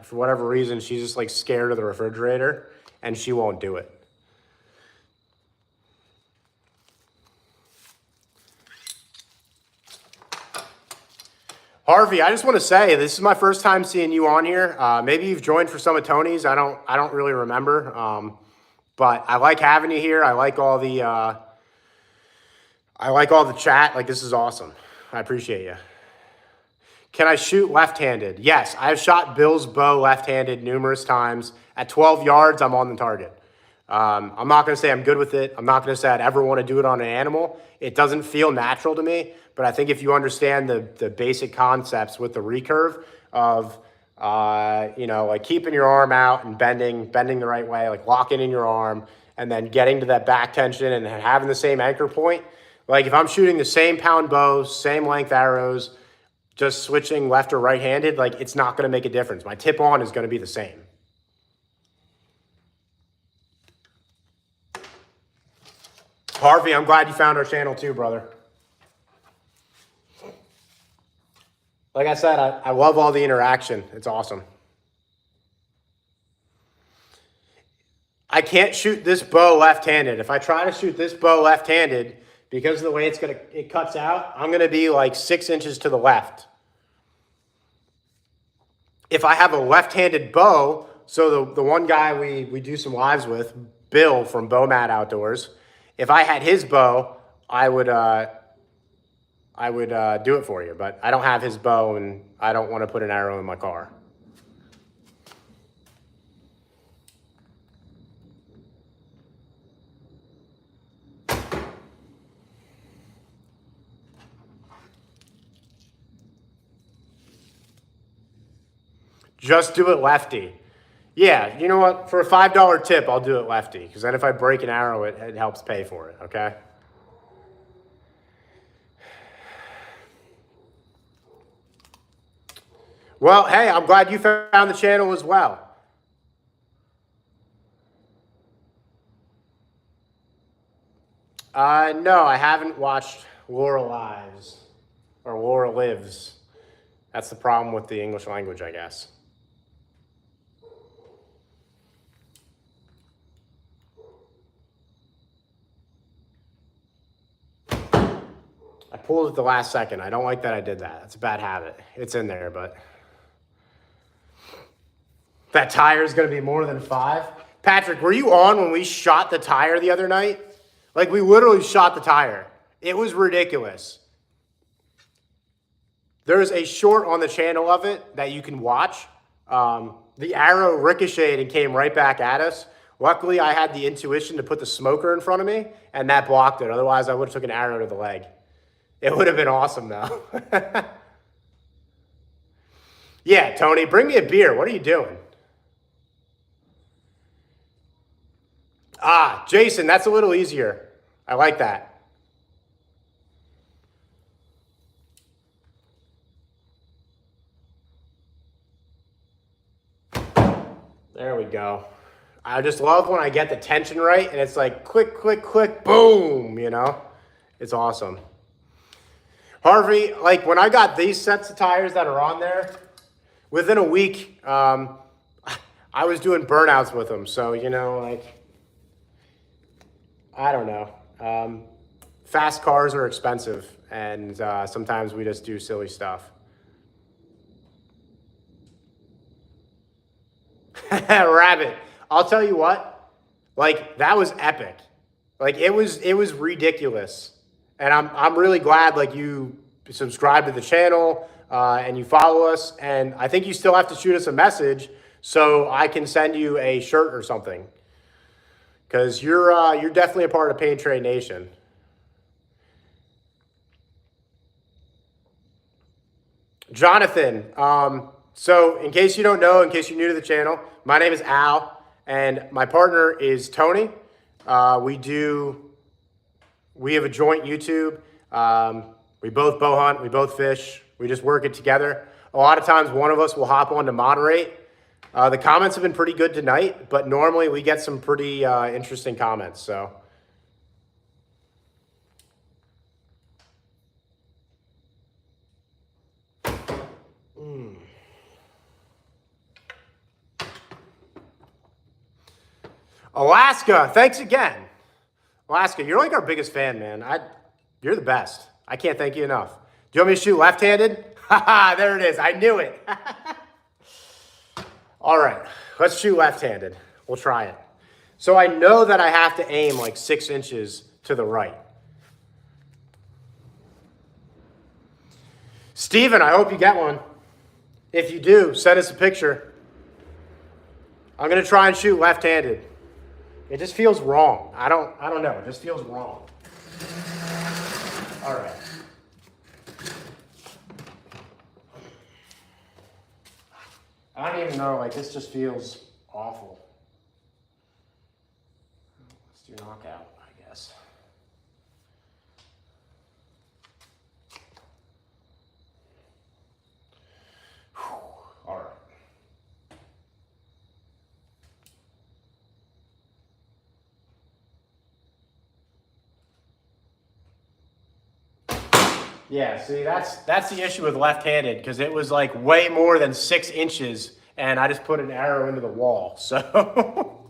A: For whatever reason, she's just like scared of the refrigerator and she won't do it. Harvey, I just want to say, this is my first time seeing you on here. Maybe you've joined for some of Tony's. I don't really remember. But I like having you here. I like all the chat. Like, this is awesome. I appreciate you. Can I shoot left-handed? Yes, I've shot Bill's bow left-handed numerous times. At 12 yards, I'm on the target. I'm not going to say I'm good with it. I'm not going to say I'd ever want to do it on an animal. It doesn't feel natural to me. But I think if you understand the basic concepts with the recurve of, like keeping your arm out and bending the right way, like locking in your arm, and then getting to that back tension and having the same anchor point. Like, if I'm shooting the same pound bow, same length arrows, just switching left or right-handed, like, it's not going to make a difference. My tip on is going to be the same. Harvey, I'm glad you found our channel too, brother. Like I said, I love all the interaction. It's awesome. I can't shoot this bow left-handed. If I try to shoot this bow left-handed, because of the way it cuts out, I'm going to be like 6 inches to the left. If I have a left-handed bow, so the one guy we do some lives with, Bill from Bowmat Outdoors, if I had his bow, I would do it for you, but I don't have his bow and I don't want to put an arrow in my car. Just do it lefty. Yeah, you know what? For a $5 tip, I'll do it lefty, because then if I break an arrow, it helps pay for it, okay? Well, hey, I'm glad you found the channel as well. No, I haven't watched Laura Lives or Laura Lives. That's the problem with the English language, I guess. I pulled it the last second. I don't like that I did that. It's a bad habit. It's in there, but that tire is going to be more than 5. Patrick, were you on when we shot the tire the other night? Like, we literally shot the tire. It was ridiculous. There's a short on the channel of it that you can watch. The arrow ricocheted and came right back at us. Luckily, I had the intuition to put the smoker in front of me, and that blocked it. Otherwise, I would have took an arrow to the leg. It would have been awesome, though. Yeah, Tony, bring me a beer. What are you doing? Ah, Jason, that's a little easier. I like that. There we go. I just love when I get the tension right and it's like click, click, click, boom, you know? It's awesome. Harvey, like when I got these sets of tires that are on there, within a week, I was doing burnouts with them. So, you know, like, I don't know. Fast cars are expensive, and sometimes we just do silly stuff. Rabbit, I'll tell you what, like that was epic. Like it was ridiculous. And I'm really glad like you subscribe to the channel and you follow us. And I think you still have to shoot us a message so I can send you a shirt or something. Because you're definitely a part of Paint Trade Nation. Jonathan, so in case you don't know, in case you're new to the channel, my name is Al, and my partner is Tony. We have a joint YouTube. We both bow hunt, we both fish, we just work it together. A lot of times one of us will hop on to moderate. The comments have been pretty good tonight, but normally we get some pretty interesting comments, so. Alaska, thanks again. Alaska, you're like our biggest fan, man. You're the best. I can't thank you enough. Do you want me to shoot left-handed? Haha, there it is. I knew it. All right, let's shoot left-handed. We'll try it. So I know that I have to aim like 6 inches to the right. Steven, I hope you get one. If you do, send us a picture. I'm gonna try and shoot left-handed. It just feels wrong. I don't know. It just feels wrong. All right. I don't even know. Like this just feels awful. Let's do knockout, I guess. Whew. All right. Yeah, see, that's the issue with left-handed, because it was like way more than 6 inches, and I just put an arrow into the wall. So,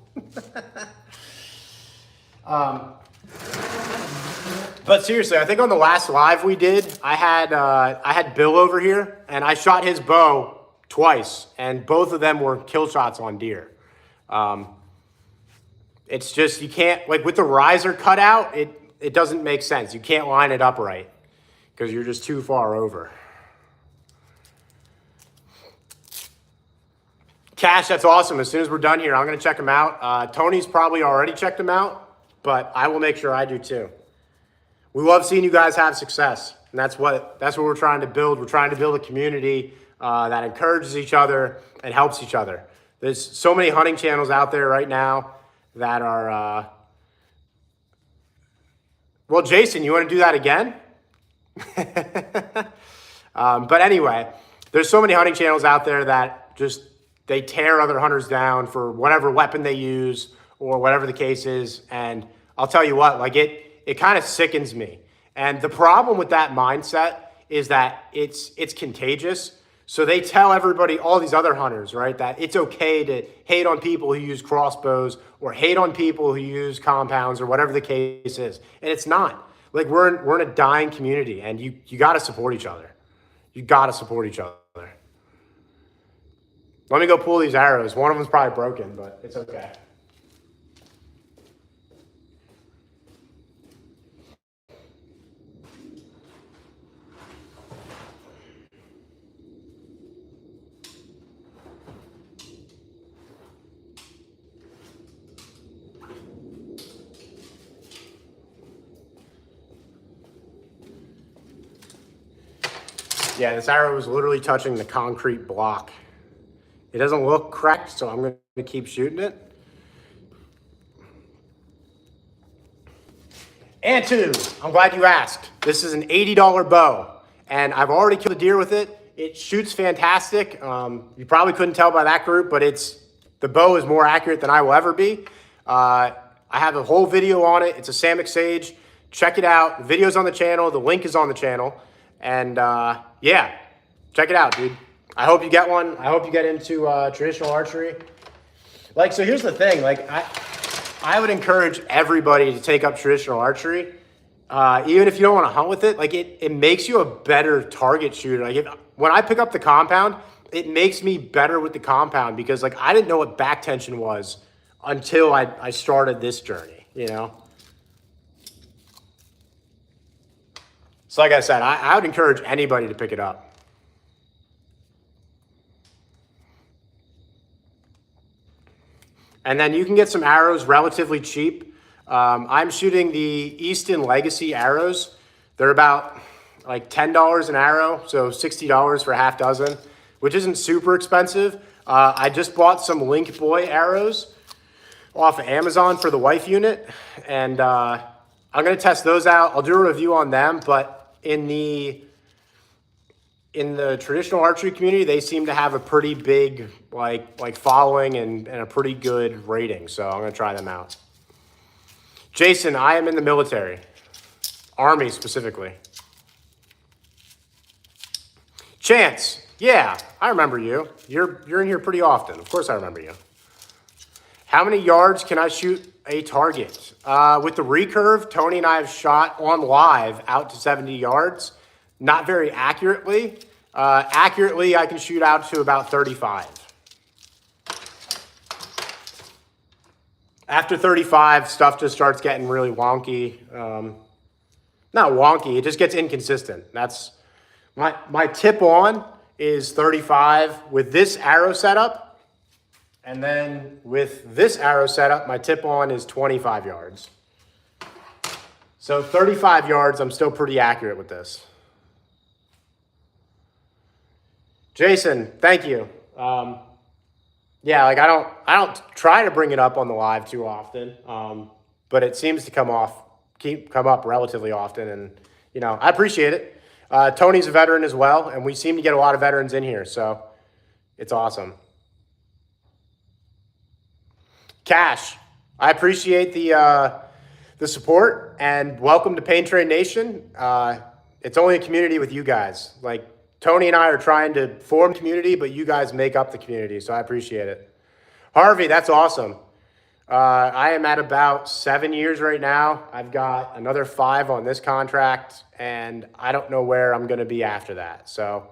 A: but seriously, I think on the last live we did, I had Bill over here, and I shot his bow twice, and both of them were kill shots on deer. It's just you can't, like with the riser cut out, it doesn't make sense. You can't line it up right, because you're just too far over. Cash, that's awesome. As soon as we're done here, I'm going to check them out. Tony's probably already checked them out, but I will make sure I do too. We love seeing you guys have success, and that's what we're trying to build. We're trying to build a community that encourages each other and helps each other. There's so many hunting channels out there right now that are... Well, Jason, you want to do that again? But anyway, there's so many hunting channels out there that just they tear other hunters down for whatever weapon they use or whatever the case is. And I'll tell you what, like it kind of sickens me. And the problem with that mindset is that it's contagious. So they tell everybody, all these other hunters, right, that it's okay to hate on people who use crossbows or hate on people who use compounds or whatever the case is. And it's not. Like we're in a dying community, and you got to support each other. You got to support each other. Let me go pull these arrows. One of them's probably broken, but it's okay. Yeah, this arrow was literally touching the concrete block. It doesn't look cracked, so I'm going to keep shooting it. And two, I'm glad you asked. This is an $80 bow, and I've already killed a deer with it. It shoots fantastic. You probably couldn't tell by that group, but the bow is more accurate than I will ever be. I have a whole video on it. It's a Samick Sage. Check it out. The video's on the channel. The link is on the channel. And yeah, check it out, dude. I hope you get one. I hope you get into traditional archery. Like, so here's the thing. Like, I would encourage everybody to take up traditional archery. Even if you don't want to hunt with it, like it makes you a better target shooter. Like when I pick up the compound, it makes me better with the compound because like I didn't know what back tension was until I started this journey, you know? So like I said, I would encourage anybody to pick it up. And then you can get some arrows relatively cheap. I'm shooting the Easton Legacy arrows. They're about like $10 an arrow, so $60 for a half dozen, which isn't super expensive. I just bought some Link Boy arrows off of Amazon for the wife unit, and I'm gonna test those out. I'll do a review on them, but in the traditional archery community, they seem to have a pretty big like following and a pretty good rating. So I'm gonna try them out. Jason, I am in the military, Army specifically. Chance, yeah, I remember you. You're in here pretty often. Of course I remember you. How many yards can I shoot a target? With the recurve, Tony and I have shot on live out to 70 yards. Not very accurately. Accurately, I can shoot out to about 35. After 35, stuff just starts getting really wonky. Not wonky, it just gets inconsistent. That's my tip on is 35 with this arrow setup. And then with this arrow setup, my tip on is 25 yards. So 35 yards, I'm still pretty accurate with this. Jason, thank you. Yeah, like I don't try to bring it up on the live too often, but it seems to come up relatively often, and you know I appreciate it. Tony's a veteran as well, and we seem to get a lot of veterans in here, so it's awesome. Cash, I appreciate the support and welcome to Pain Train Nation. It's only a community with you guys. Like Tony and I are trying to form community, but you guys make up the community, so I appreciate it. Harvey, that's awesome. I am at about 7 years right now. I've got another 5 on this contract, and I don't know where I'm going to be after that. So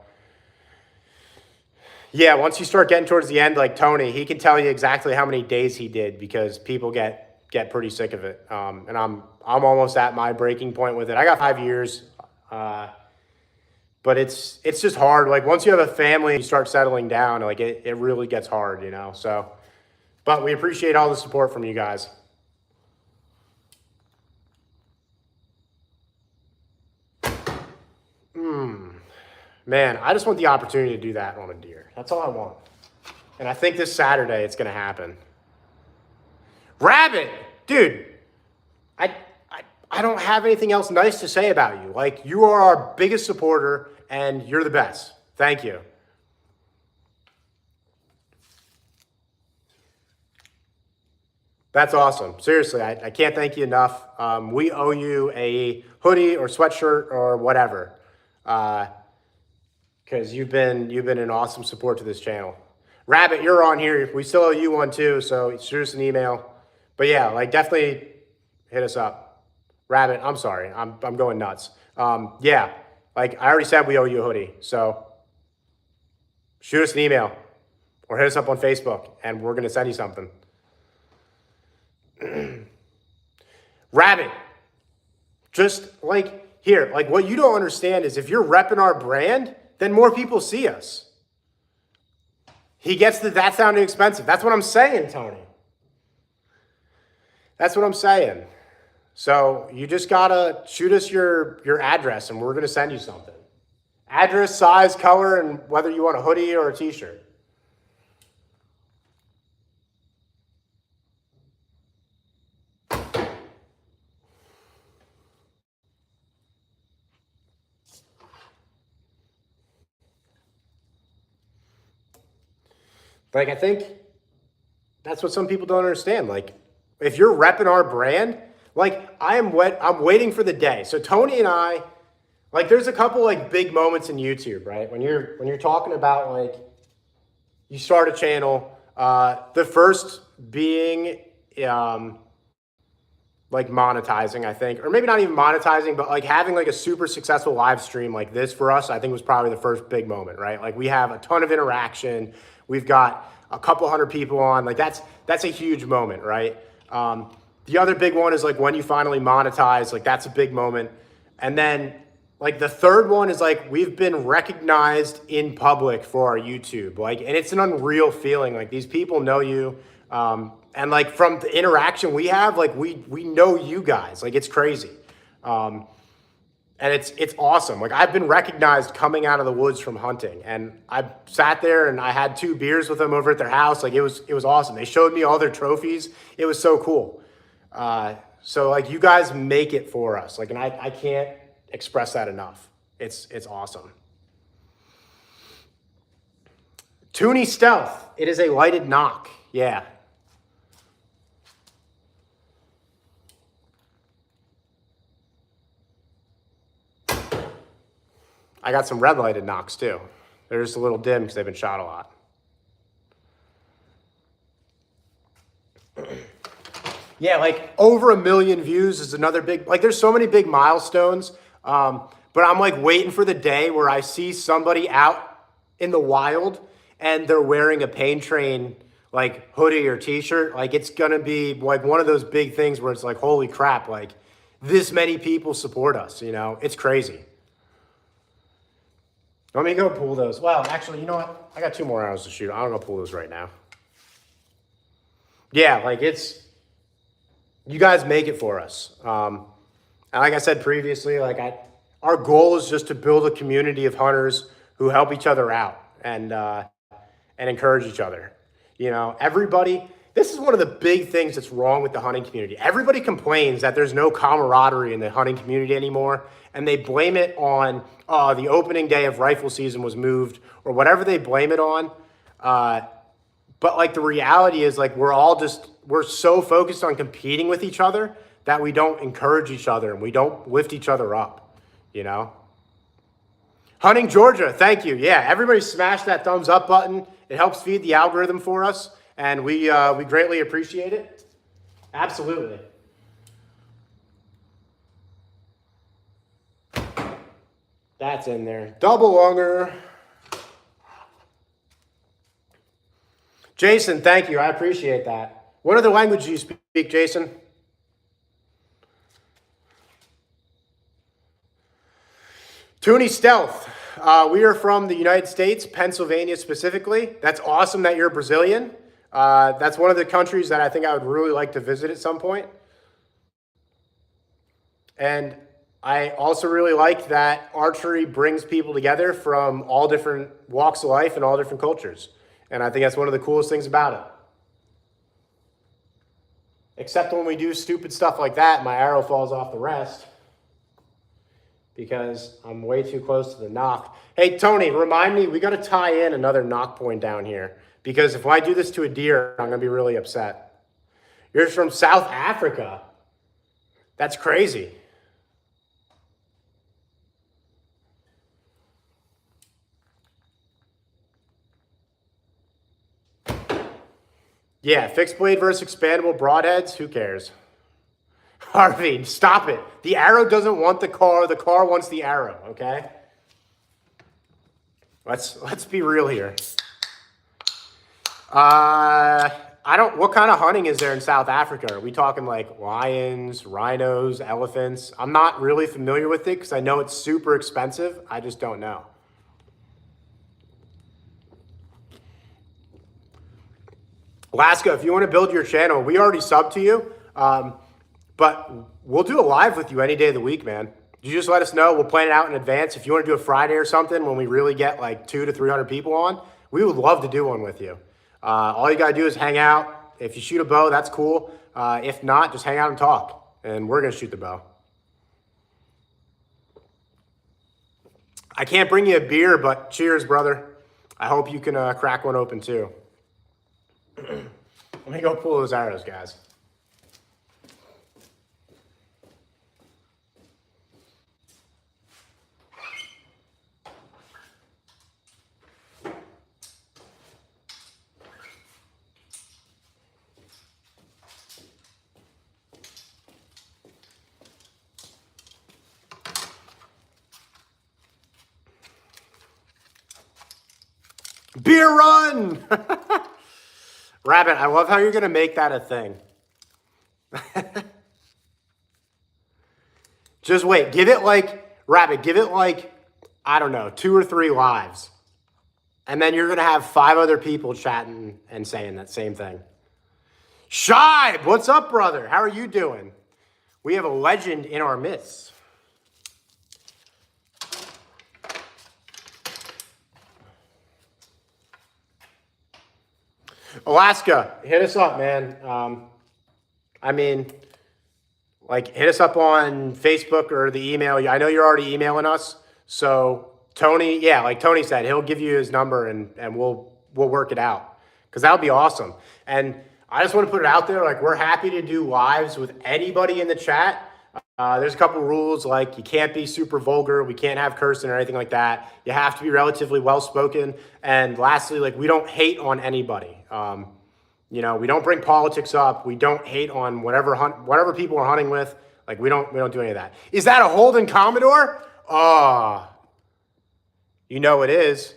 A: yeah, once you start getting towards the end, like Tony, he can tell you exactly how many days he did because people get pretty sick of it. And I'm almost at my breaking point with it. I got 5 years, but it's just hard. Like once you have a family, you start settling down, like it really gets hard, you know? So, but we appreciate all the support from you guys. Man, I just want the opportunity to do that on a deer. That's all I want. And I think this Saturday it's going to happen. Rabbit, dude, I don't have anything else nice to say about you. Like, you are our biggest supporter, and you're the best. Thank you. That's awesome. Seriously, I can't thank you enough. We owe you a hoodie or sweatshirt or whatever. Because you've been an awesome support to this channel. Rabbit, you're on here. We still owe you one too, so shoot us an email. But yeah, like definitely hit us up. Rabbit, I'm sorry. I'm going nuts. Yeah, like I already said we owe you a hoodie. So shoot us an email or hit us up on Facebook and we're going to send you something. Rabbit, just like here, like what you don't understand is if you're repping our brand, then more people see us. He gets that sounding expensive. That's what I'm saying, Tony. That's what I'm saying. So you just gotta shoot us your address and we're gonna send you something. Address, size, color, and whether you want a hoodie or a t-shirt. Like, I think that's what some people don't understand. Like, if you're repping our brand, like I'm waiting for the day. So Tony and I, Like there's a couple like big moments in YouTube, right? When you're talking about like you start a channel, the first being like monetizing, I think, or maybe not even monetizing, but like having like a super successful live stream like this for us, I think was probably the first big moment, right? Like we have a ton of interaction. We've got a couple hundred people on, like that's a huge moment, right? The other big one is like when you finally monetize, like that's a big moment. And then like the third one is like we've been recognized in public for our YouTube, like, and it's an unreal feeling. Like these people know you. And like from the interaction we have, like we know you guys, like it's crazy. And it's awesome. Like I've been recognized coming out of the woods from hunting, and I sat there and I had 2 beers with them over at their house. Like it was awesome. They showed me all their trophies. It was so cool. So like you guys make it for us. Like, and I can't express that enough. It's awesome. Toonie Stealth. It is a lighted knock. Yeah. I got some red lighted knocks too. They're just a little dim because they've been shot a lot. Yeah, like over 1 million views is another big, like there's so many big milestones. But I'm like waiting for the day where I see somebody out in the wild and they're wearing a Pain Train like hoodie or t-shirt. Like it's gonna be like one of those big things where it's like, holy crap, like this many people support us, you know? It's crazy. Let me go pull those. Well, actually, you know what? I got 2 more arrows to shoot. I'm gonna pull those right now. Yeah, like you guys make it for us. And like I said previously, like our goal is just to build a community of hunters who help each other out and encourage each other. You know, everybody, this is one of the big things that's wrong with the hunting community. Everybody complains that there's no camaraderie in the hunting community anymore, and they blame it on the opening day of rifle season was moved or whatever they blame it on. But like the reality is like we're so focused on competing with each other that we don't encourage each other and we don't lift each other up, you know? Hunting Georgia, thank you. Yeah, everybody smash that thumbs up button. It helps feed the algorithm for us, and we greatly appreciate it. Absolutely. That's in there. Double lunger. Jason, thank you. I appreciate that. What other language do you speak, Jason? Toonie Stealth. We are from the United States, Pennsylvania specifically. That's awesome that you're Brazilian. That's one of the countries that I think I would really like to visit at some point. And I also really like that archery brings people together from all different walks of life and all different cultures. And I think that's one of the coolest things about it. Except when we do stupid stuff like that, my arrow falls off the rest because I'm way too close to the knock. Hey, Tony, remind me, we got to tie in another knock point down here because if I do this to a deer, I'm going to be really upset. You're from South Africa. That's crazy. Yeah, fixed blade versus expandable broadheads, who cares? Harvey, stop it. The arrow doesn't want the car wants the arrow, okay? Let's be real here. What kind of hunting is there in South Africa? Are we talking like lions, rhinos, elephants? I'm not really familiar with it because I know it's super expensive. I just don't know. Alaska, if you want to build your channel, we already subbed to you, but we'll do a live with you any day of the week, man. You just let us know. We'll plan it out in advance. If you want to do a Friday or something when we really get like 200 to 300 people on, we would love to do one with you. All you got to do is hang out. If you shoot a bow, that's cool. If not, just hang out and talk, and we're going to shoot the bow. I can't bring you a beer, but cheers, brother. I hope you can crack one open too. Let me go pull those arrows, guys. Beer run! Rabbit, I love how you're going to make that a thing. Just wait. Give it like, Rabbit, give it like, I don't know, 2 or 3 lives. And then you're going to have 5 other people chatting and saying that same thing. Shibe, what's up, brother? How are you doing? We have a legend in our midst. Alaska, hit us up, man. I mean, like, hit us up on Facebook or the email. I know you're already emailing us. So Tony, yeah, like Tony said, he'll give you his number and we'll work it out, because that'll be awesome. And I just want to put it out there, like, we're happy to do lives with anybody in the chat. There's a couple rules, like you can't be super vulgar, we can't have cursing or anything like that. You have to be relatively well-spoken. And lastly, like, we don't hate on anybody. You know, we don't bring politics up. We don't hate on whatever people are hunting with. Like, we don't do any of that. Is that a Holden Commodore? Oh, you know it is.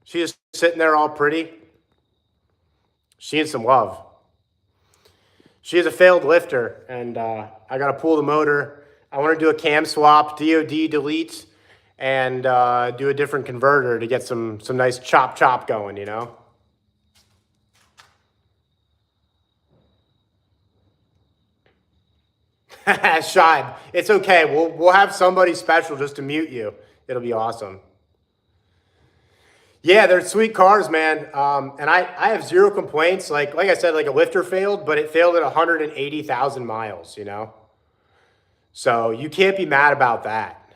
A: She's sitting there all pretty. She needs some love. She is a failed lifter, and I got to pull the motor. I want to do a cam swap, DOD delete, and do a different converter to get some nice chop going, you know? Shibe, it's okay. We'll have somebody special just to mute you. It'll be awesome. Yeah, they're sweet cars, man. And I have 0 complaints. Like I said, like, a lifter failed, but it failed at 180,000 miles, you know? So you can't be mad about that.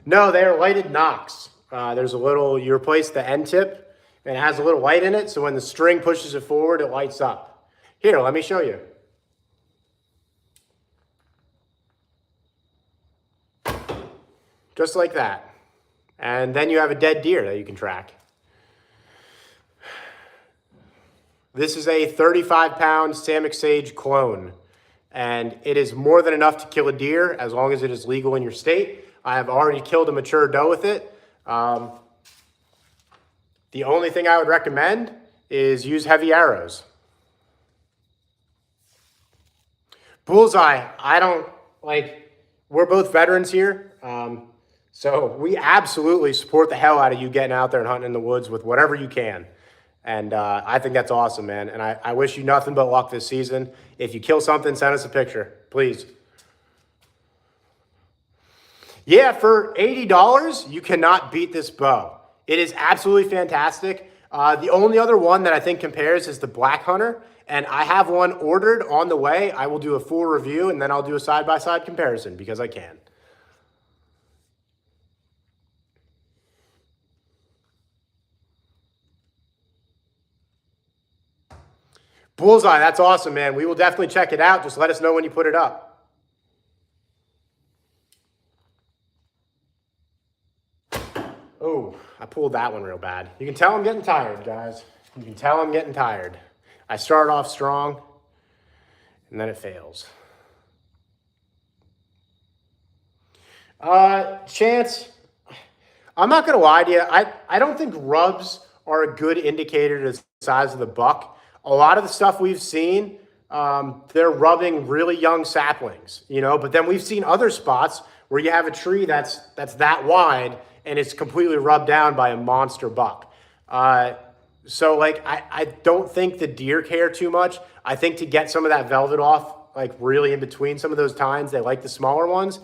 A: No, they're lighted knocks. There's a little, you replace the end tip, and it has a little light in it, so when the string pushes it forward, it lights up. Here, let me show you. Just like that. And then you have a dead deer that you can track. This is a 35-pound Samick Sage clone, and it is more than enough to kill a deer as long as it is legal in your state. I have already killed a mature doe with it. The only thing I would recommend is use heavy arrows. Bullseye, we're both veterans here. So we absolutely support the hell out of you getting out there and hunting in the woods with whatever you can. And I think that's awesome, man. And I wish you nothing but luck this season. If you kill something, send us a picture, please. Yeah, for $80, you cannot beat this bow. It is absolutely fantastic. The only other one that I think compares is the Black Hunter. And I have one ordered on the way. I will do a full review, and then I'll do a side-by-side comparison because I can. Bullseye, that's awesome, man. We will definitely check it out. Just let us know when you put it up. Oh, I pulled that one real bad. You can tell I'm getting tired, guys. You can tell I'm getting tired. I start off strong, and then it fails. Chance, I'm not going to lie to you. I don't think rubs are a good indicator to the size of the buck. A lot of the stuff we've seen, they're rubbing really young saplings, you know, but then we've seen other spots where you have a tree that's that wide and it's completely rubbed down by a monster buck. So like, I don't think the deer care too much. I think to get some of that velvet off, like really in between some of those tines, they like the smaller ones,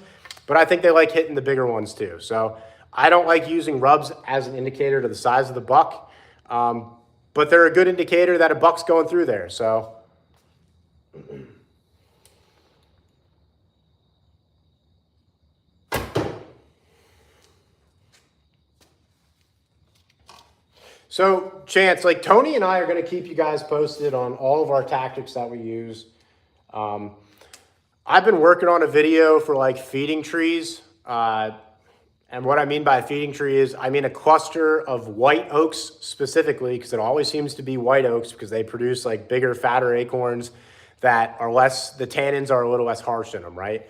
A: but I think they like hitting the bigger ones too. So I don't like using rubs as an indicator to the size of the buck. But they're a good indicator that a buck's going through there, so. So, Chance, like Tony and I are going to keep you guys posted on all of our tactics that we use. I've been working on a video for like feeding trees. And what I mean by a feeding tree is, I mean a cluster of white oaks specifically, because it always seems to be white oaks because they produce like bigger, fatter acorns that are less, the tannins are a little less harsh in them, right?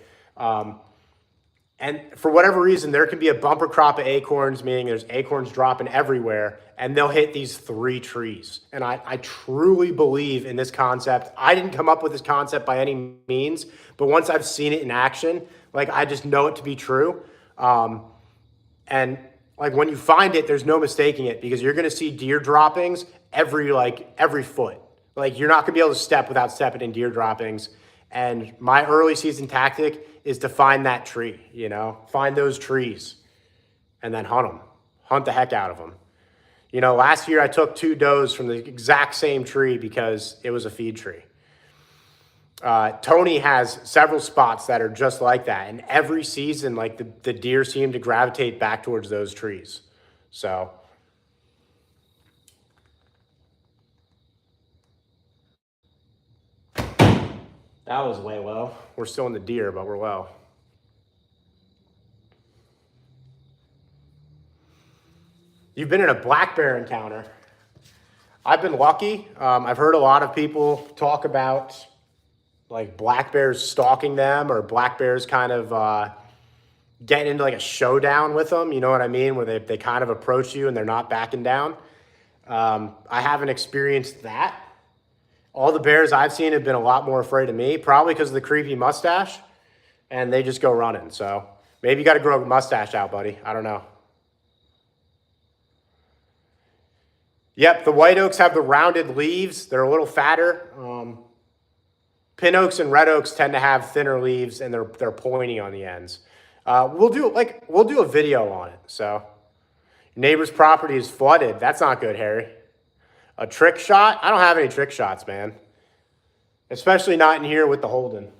A: And for whatever reason, there can be a bumper crop of acorns, meaning there's acorns dropping everywhere, and they'll hit these 3 trees. And I truly believe in this concept. I didn't come up with this concept by any means, but once I've seen it in action, like I just know it to be true. And like when you find it, there's no mistaking it because you're going to see deer droppings every foot. Like you're not going to be able to step without stepping in deer droppings. And my early season tactic is to find that tree, you know, find those trees and then hunt them, hunt the heck out of them. You know, last year I took 2 does from the exact same tree because it was a feed tree. Tony has several spots that are just like that. And every season, like the deer seem to gravitate back towards those trees. So that was way low. We're still in the deer, but we're low. You've been in a black bear encounter. I've been lucky. I've heard a lot of people talk about like black bears stalking them or black bears kind of getting into like a showdown with them. You know what I mean? Where they kind of approach you and they're not backing down. I haven't experienced that. All the bears I've seen have been a lot more afraid of me, probably because of the creepy mustache, and they just go running. So maybe you got to grow a mustache out, buddy. I don't know. Yep, the white oaks have the rounded leaves. They're a little fatter. Pin oaks and red oaks tend to have thinner leaves, and they're pointy on the ends. We'll do a video on it. So, neighbor's property is flooded. That's not good, Harry. A trick shot? I don't have any trick shots, man. Especially not in here with the Holden.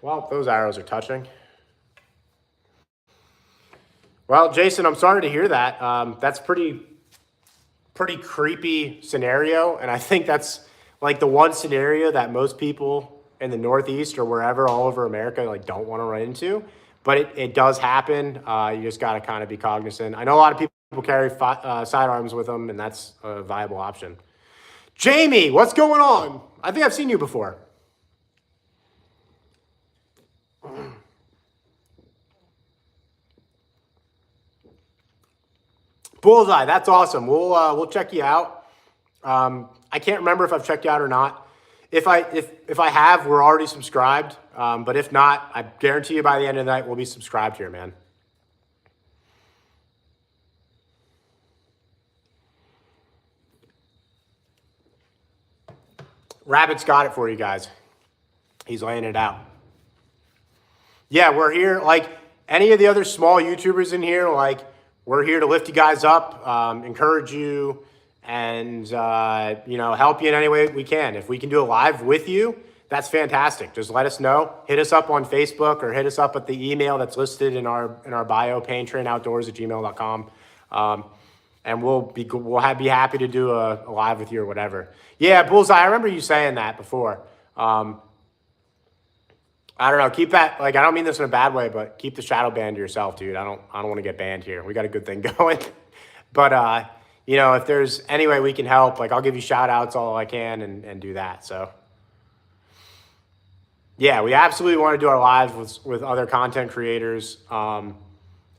A: Well, those arrows are touching. Well, Jason, I'm sorry to hear that. That's pretty creepy scenario, and I think that's like the one scenario that most people in the Northeast or wherever all over America like don't want to run into. But it does happen. You just got to kind of be cognizant. I know a lot of people carry sidearms with them, and that's a viable option. Jamie, what's going on? I think I've seen you before. Bullseye, that's awesome. We'll check you out. I can't remember if I've checked you out or not. If I have, we're already subscribed. But if not, I guarantee you by the end of the night we'll be subscribed here, man. Rabbit's got it for you guys. He's laying it out. Yeah, we're here. Like any of the other small YouTubers in here, like we're here to lift you guys up, encourage you, and you know, help you in any way we can. If we can do a live with you, that's fantastic. Just let us know. Hit us up on Facebook or hit us up at the email that's listed in our bio, paintrainoutdoors@gmail.com. And we'll be happy to do a live with you or whatever. Yeah, Bullseye, I remember you saying that before. I don't know. Keep that, like, I don't mean this in a bad way, but keep the shadow ban to yourself, dude. I don't want to get banned here. We got a good thing going. But you know, if there's any way we can help, like I'll give you shout outs all I can and do that. So yeah, we absolutely want to do our lives with other content creators.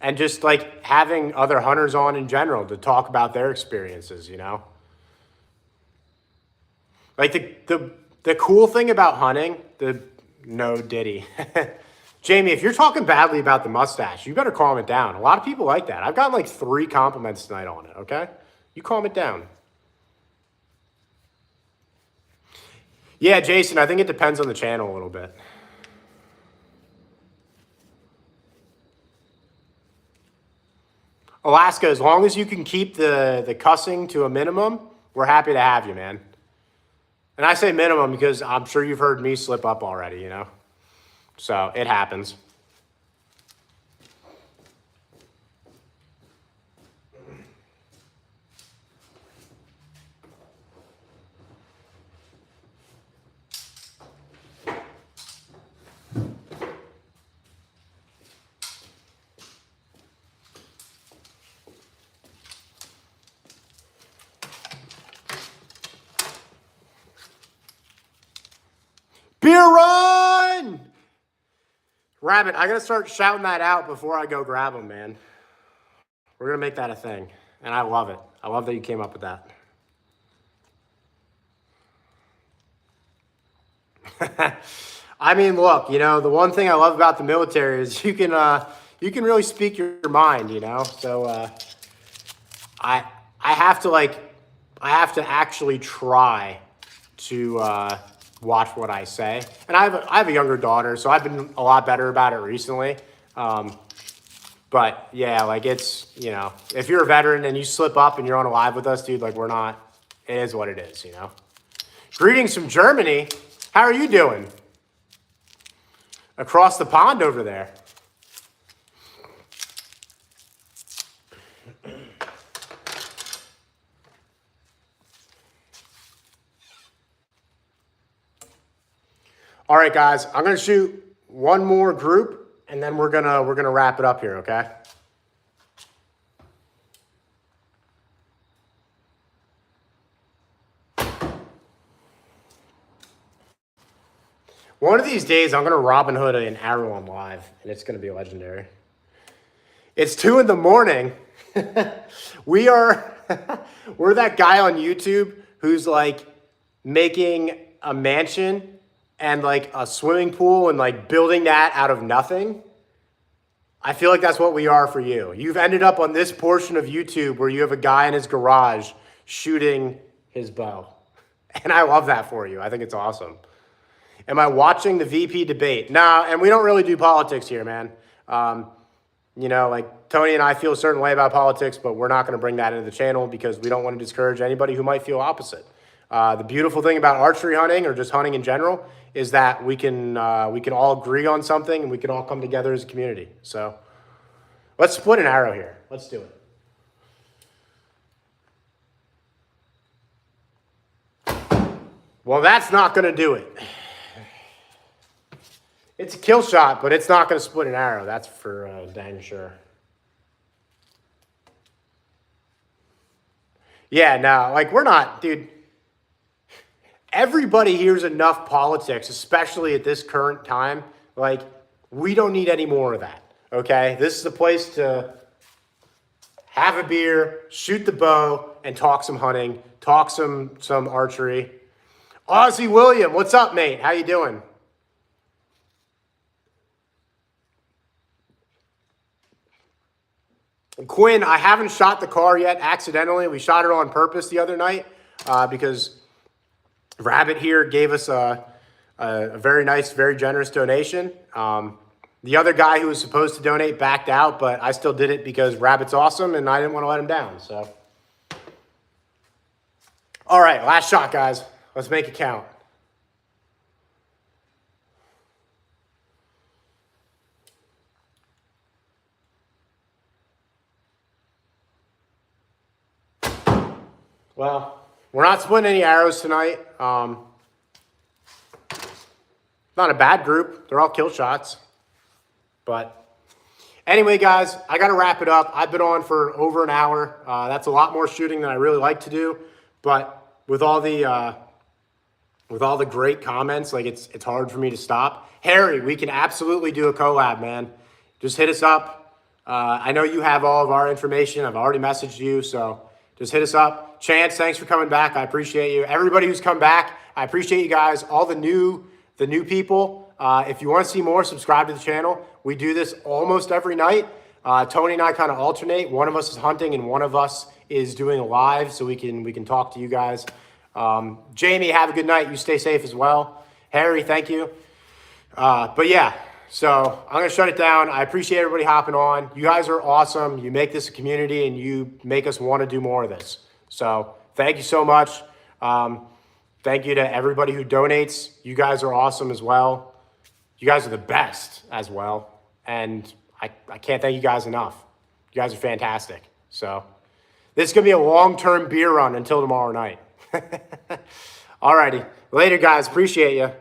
A: And just like having other hunters on in general to talk about their experiences, you know? Like the cool thing about hunting, no Diddy. Jamie, if you're talking badly about the mustache, you better calm it down. A lot of people like that. I've gotten like 3 compliments tonight on it, okay? You calm it down. Yeah, Jason, I think it depends on the channel a little bit. Alaska, as long as you can keep the cussing to a minimum, we're happy to have you, man. And I say minimum because I'm sure you've heard me slip up already, you know? So it happens. Rabbit, I gotta start shouting that out before I go grab them, man. We're gonna make that a thing. And I love it. I love that you came up with that. I mean, look, you know, the one thing I love about the military is you can really speak your mind, you know? So I have to actually try to watch what I say. And I have a younger daughter, so I've been a lot better about it recently. But yeah, like it's, you know, if you're a veteran and you slip up and you're on a live with us, dude, like we're not, it is what it is, you know? Greetings from Germany. How are you doing? Across the pond over there. All right, guys, I'm gonna shoot one more group and then we're gonna wrap it up here, okay? One of these days, I'm gonna Robin Hood an arrow on live, and it's gonna be legendary. It's 2 in the morning. We're that guy on YouTube who's like making a mansion and like a swimming pool and like building that out of nothing. I feel like that's what we are for you. You've ended up on this portion of YouTube where you have a guy in his garage shooting his bow. And I love that for you. I think it's awesome. Am I watching the VP debate? Nah, and we don't really do politics here, man. You know, like Tony and I feel a certain way about politics, but we're not going to bring that into the channel because we don't want to discourage anybody who might feel opposite. The beautiful thing about archery hunting or just hunting in general is that we can all agree on something and we can all come together as a community. So let's split an arrow here. Let's do it. Well, that's not going to do it. It's a kill shot, but it's not going to split an arrow. That's for dang sure. Yeah, no, like we're not, dude. Everybody hears enough politics, especially at this current time. Like, we don't need any more of that, okay? This is a place to have a beer, shoot the bow, and talk some hunting, talk some archery. Ozzy William, what's up, mate? How you doing? Quinn, I haven't shot the car yet accidentally. We shot it on purpose the other night because Rabbit here gave us a very nice, very generous donation. The other guy who was supposed to donate backed out, but I still did it because Rabbit's awesome and I didn't want to let him down. So, all right, last shot, guys. Let's make it count. Well, we're not splitting any arrows tonight. Not a bad group. They're all kill shots. But anyway, guys, I got to wrap it up. I've been on for over an hour. That's a lot more shooting than I really like to do. But with all the great comments, like it's hard for me to stop. Harry, we can absolutely do a collab, man. Just hit us up. I know you have all of our information. I've already messaged you, so just hit us up. Chance, thanks for coming back. I appreciate you. Everybody who's come back, I appreciate you guys. All the new people. If you want to see more, subscribe to the channel. We do this almost every night. Tony and I kind of alternate. One of us is hunting and one of us is doing a live, so we can talk to you guys. Jamie, have a good night. You stay safe as well. Harry, thank you. But yeah, so I'm going to shut it down. I appreciate everybody hopping on. You guys are awesome. You make this a community and you make us want to do more of this. So thank you so much. Thank you to everybody who donates. You guys are awesome as well. You guys are the best as well. And I can't thank you guys enough. You guys are fantastic. So this is going to be a long-term beer run until tomorrow night. All righty. Later, guys. Appreciate you.